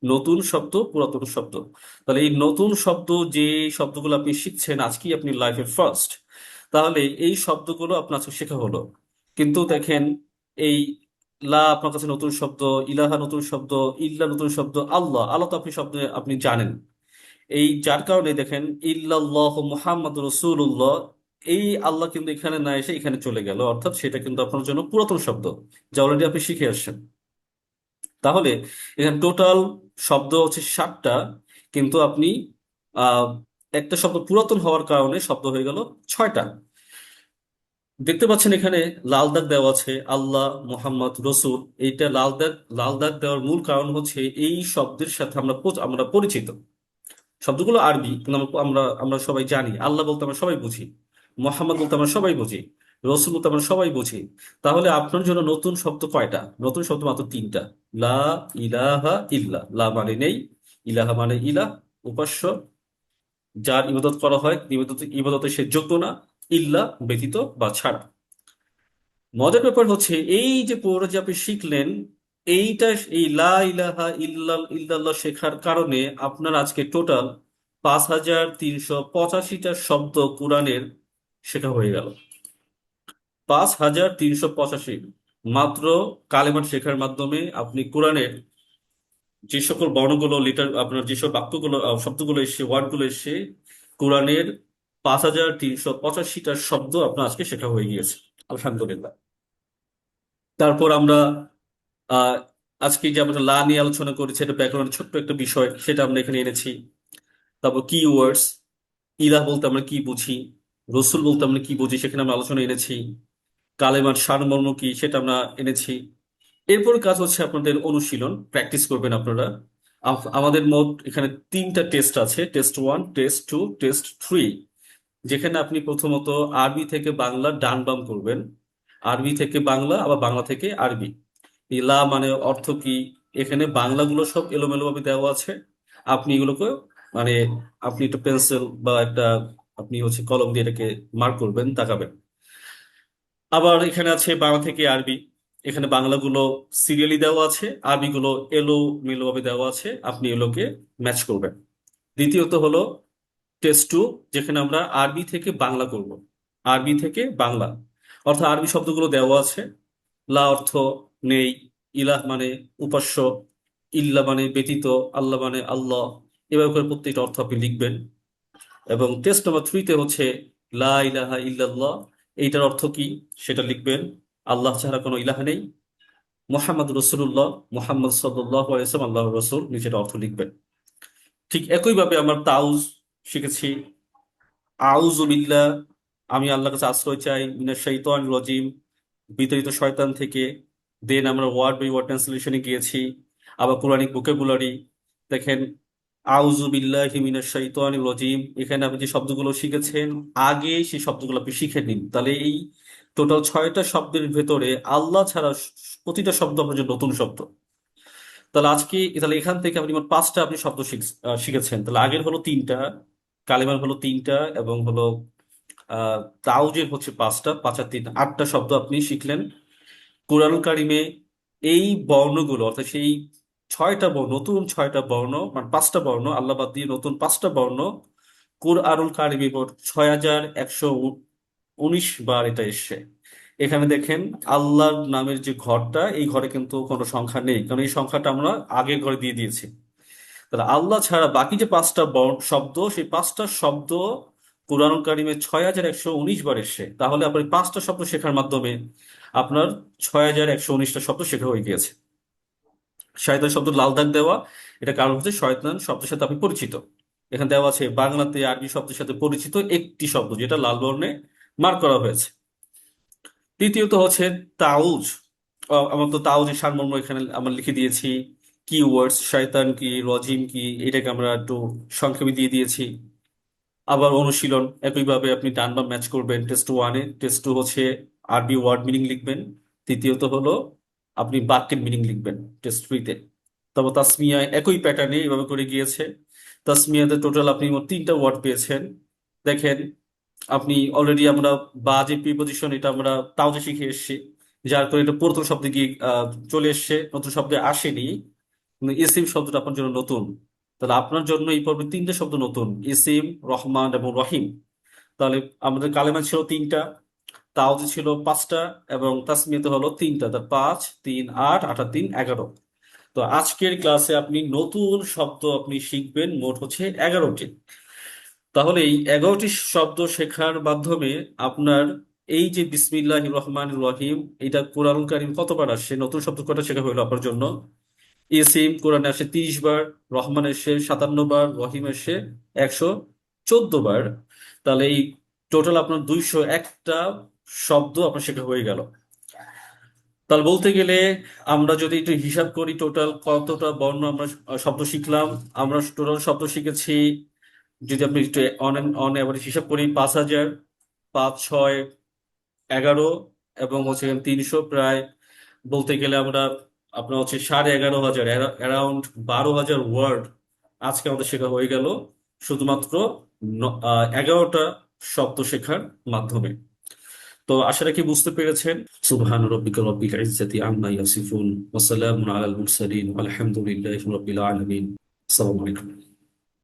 নতুন শব্দ পুরাতন শব্দ। তাহলে এই নতুন শব্দ, যে শব্দগুলো আপনি শিখছেন আজকেই আপনি লাইফে ফার্স্ট, তাহলে এই শব্দগুলো আপনার আজকে শেখা হলো। কিন্তু দেখেন এই লা আপনার কাছে নতুন শব্দ, ইলাহা নতুন শব্দ, ইল্লা নতুন শব্দ, আল্লাহ আল্লাহ তো আপনি শব্দ আপনি জানেন। এই যার কারণে দেখেন ইল্লাল্লাহ মুহাম্মাদুর রাসূলুল্লাহ, এই আল্লাহ কিন্তু এখানে না এসে এখানে চলে গেল, অর্থাৎ সেটা কিন্তু আপনার জন্য পুরাতন শব্দ, যা অলরেডি আপনি শিখে আসছেন। তাহলে এখানে টোটাল শব্দ হচ্ছে 7টা, কিন্তু আপনি আহ একটা শব্দ পুরাতন হওয়ার কারণে শব্দ হয়ে গেল 6টা। দেখতে পাচ্ছেন এখানে লাল দাগ দেওয়া আছে, আল্লাহ মোহাম্মদ রসুল। এইটা লাল দাগ, লাল দাগ দেওয়ার মূল কারণ হচ্ছে এই শব্দের সাথে আমরা পরিচিত। শব্দগুলো আরবি, কিন্তু আমরা আমরা আমরা সবাই জানি। আল্লাহ বলতে আমরা সবাই বুঝি, মোহাম্মদ বলতে আমরা সবাই বুঝি, রসুল বলতে আমরা সবাই বুঝি। তাহলে আপনার জন্য নতুন শব্দ কয়টা? নতুন শব্দ মাত্র 3টা। লা ইলাহা ইল্লা, লা মানে নেই, ইলাহা মানে ইলাহ উপাস্য, যার ইবাদত করা হয়, ইবাদতে সে যোগ্য না, ইল্লা ব্যতীত বা ছাড়া। মজার ব্যাপার হচ্ছে এই যে পুরো যে আপনি শিখলেন, এইটা, এই লা ইলাহা ইল্লাল্লাহ শেখার কারণে আপনার আজকে টোটাল 5385টা শব্দ কোরআনের শেখা হয়ে গেল। 5385, মাত্র কালেমার শেখার মাধ্যমে আপনি কোরআনের যে সকল বর্ণগুলো, লিটার আপনার যেসব বাক্যগুলো শব্দগুলো এসে, ওয়ার্ডগুলো এসে, কোরআনের 5385টা শব্দ আপনার আজকে শেখা হয়ে গিয়েছে, আলহামদুলিল্লাহ। তারপর আমরা আহ আজকে যে আমরা লা নিয়ে আলোচনা করেছি, এটা ব্যাকরণের ছোট্ট একটা বিষয়, সেটা আমরা এখানে এনেছি। তারপর কি ওয়ার্ডস, ইলাহ বলতে আমরা কি বুঝি, রসুল বলতে আমরা কি বুঝি, সেখানে আমরা আলোচনা এনেছি। কালেমার সারমর্ম কি, সেটা আমরা এনেছি। এরপর কাজ হচ্ছে আপনাদের অনুশীলন, প্র্যাকটিস করবেন আপনারা। আমাদের মোট এখানে 3টা টেস্ট আছে, টেস্ট 1, টেস্ট 2, টেস্ট 3, যেখানে আপনি প্রথমত আরবি থেকে বাংলা ডান বাম করবেন, আরবি থেকে বাংলা, আবার বাংলা থেকে আরবি। ইলা মানে অর্থ কি, এখানে বাংলাগুলো সব এলোমেলো ভাবে দেওয়া আছে। আপনি এগুলোকে মানে আপনি একটা পেন্সিল বা একটা আপনি হচ্ছে কলম দিয়ে এটাকে মার্ক করবেন, তাকাবেন। আবার এখানে আছে বাংলা থেকে আরবি, এখানে বাংলাগুলো সিরিয়ালি দেওয়া আছে, আরবিগুলো এলোমেলো ভাবে দেওয়া আছে, আপনি এগুলোকে ম্যাচ করবেন। দ্বিতীয়ত হলো টেস্ট 2, যেখানে আমরা আরবি থেকে বাংলা করব, আরবি থেকে বাংলা। অর্থাৎ আরবি শব্দগুলো দেওয়া আছে, লা অর্থ নেই, ইলাহ মানে উপাস্য, ইল্লা মানে ব্যতীত, আল্লাহ মানে আল্লাহ। এভাবে করে প্রত্যেকটা অর্থ আপনি লিখবেন। এবং টেস্ট নাম্বার 3-তে হচ্ছে লা ইলাহা ইল্লাল্লাহ, এইটার অর্থ কি সেটা লিখবেন। আল্লাহ ছাড়া কোনো ইলাহা নেই, মোহাম্মদ রসুল্লাহ, মোহাম্মদ সাল্লাল্লাহু আলাইহি ওয়াসাল্লাম আল্লাহর রসুল, নিচের অর্থ লিখবেন। ঠিক একইভাবে আমরা তাউজ শিখেছি, আউযু বিল্লাহ, আমি আল্লাহর কাছে আশ্রয় চাই, মিনাশ শাইতানির রাজিম, বিতাড়িত শয়তান থেকে। দেন আমরা ওয়ার্ড বাই ওয়ার্ড ট্রান্সলেশনে গিয়েছি। আবার কোরআনিক ভোকাবুলারি দেখেন, আউযু বিল্লাহি মিনাশ শাইতানির রাজিম, এখানে আপনি যে শব্দগুলো শিখেছেন আগে সেই শব্দগুলো আপনি শিখে নিন। তাহলে এই টোটাল 6টা শব্দের ভেতরে আল্লাহ ছাড়া প্রতিটা শব্দ আপনার জন্য নতুন শব্দ। তাহলে এখান থেকে আপনি মোট 5টা আপনি শব্দ শিখেছেন। তাহলে আগের হলো 3টা, কালেমার হলো 3টা, এবং হলো আহ তাওজের হচ্ছে 5টা, 5 আর 3 8টা শব্দ আপনি শিখলেন। কুরআনুল কারিমে এই বর্ণগুলো, অর্থাৎ সেই 6টা বর্ণ, নতুন 6টা বর্ণ, মানে 5টা বর্ণ আল্লাহ বাদ দিয়ে নতুন 5টা বর্ণ কুরআনুল কারিমে মোট 6119 বার এটা এসছে। এখানে দেখেন আল্লাহর নামের যে ঘরটা, এই ঘরে কিন্তু কোনো সংখ্যা নেই, কারণ এই সংখ্যাটা আমরা আগের ঘরে দিয়ে দিয়েছি। তাহলে আল্লাহ ছাড়া বাকি যে 5টা শব্দ, সেই 5টা শব্দ কুরআনুল কারিমে 6119 বার এসছে। তাহলে আপনার এই 5টা শব্দ শেখার মাধ্যমে আপনার 6119টা শব্দ শেখা হয়ে গিয়েছে। শয়তান শব্দ লাল দাগ দেওয়া, এটা কারণ হচ্ছে শয়তান শব্দের সাথে আপনি পরিচিত। এখানে দেওয়া আছে বাংলাতে আরবি শব্দের সাথে পরিচিত একটি শব্দ, যেটা লাল বর্ণে মার্ক করা হয়েছে। দ্বিতীয়ত হচ্ছে তাউজ। আমার তো তাউজের সারমর্ম এখানে আমরা লিখে দিয়েছি। কি ওয়ার্ডস, শয়তান কি, রজিম কি, এটাকে আমরা একটু সংক্ষেপে দিয়ে দিয়েছি। আবার অনুশীলন একইভাবে আপনি ডান বাম ম্যাচ করবেন। টেস্ট 1-এ, টেস্ট 2 হচ্ছে আরবি ওয়ার্ড মিনিং লিখবেন। তৃতীয়ত হলো আপনি বাক্যের মিনিং লিখবেন টেস্ট 3-তে। তারপর তাসমিয়ায় একই প্যাটার্নে এভাবে করে গিয়েছে। তাসমিয়াতে টোটাল আপনি মোট 3টা ওয়ার্ড পেয়েছেন। দেখেন, আপনি অলরেডি আমরা বা যে প্রিপোজিশন, এটা আমরা তাওতে শিখে এসেছি, যার করে এটা পুরাতন শব্দে গিয়ে চলে এসছে, নতুন শব্দে আসেনি। কিন্তু ইসিম শব্দটা আপনার জন্য নতুন। তাহলে আপনার জন্য এই পর্বে 3টে শব্দ নতুন, ইসিম, রহমান এবং রহিম। তাহলে আমাদের কালেমা ছিল 3টা, তাওতে ছিল 5টা, এবং তাসমিয়াতে হলো 3টা। তার 5 3 8, 8 আর 3 11। তো আজকের ক্লাসে আপনি নতুন শব্দ আপনি শিখবেন, মোট হচ্ছে 11টি। তাহলে এই 11টি শব্দ শেখার মাধ্যমে আপনার এই যে বিসমিল্লাহির রহমানির রহিম, এটা কোরআনুল কারীম কতবার আসছে, নতুন শব্দ কয়টা শেখা হইলো আপনার জন্য। ইসিম কোরআনে আসে 30 বার, রহমান এসে 57 বার, রহিম এসে 114 বার। তাহলে এই টোটাল আপনার 201টা শব্দ আপনার শেখা হয়ে গেল। তাহলে বলতে গেলে আমরা যদি একটু হিসাব করি টোটাল কতটা বর্ণ আমরা শব্দ শিখলাম। আমরা টোটাল শব্দ শিখেছি, যদি আপনি একটু অন অ্যাভারেজ হিসাব করি, 5,000, 5 6 11, এবং হচ্ছে 300, প্রায় বলতে গেলে আমরা আপনার হচ্ছে 11,500, অ্যারাউন্ড 12,000 ওয়ার্ড আজকে আমাদের শেখা হয়ে গেল, শুধুমাত্র 11টা শব্দ শেখার মাধ্যমে। তো আশা রাখি বুঝতে পেরেছেন। সুবহান রব্বিকা রব্বিল ইজ্জাতি আম্মা ইয়াসিফুন ওয়া সালামুন আলাল মুরসালিন আলহামদুলিল্লাহি রাব্বিল আলামিন। আসসালামু আলাইকুম।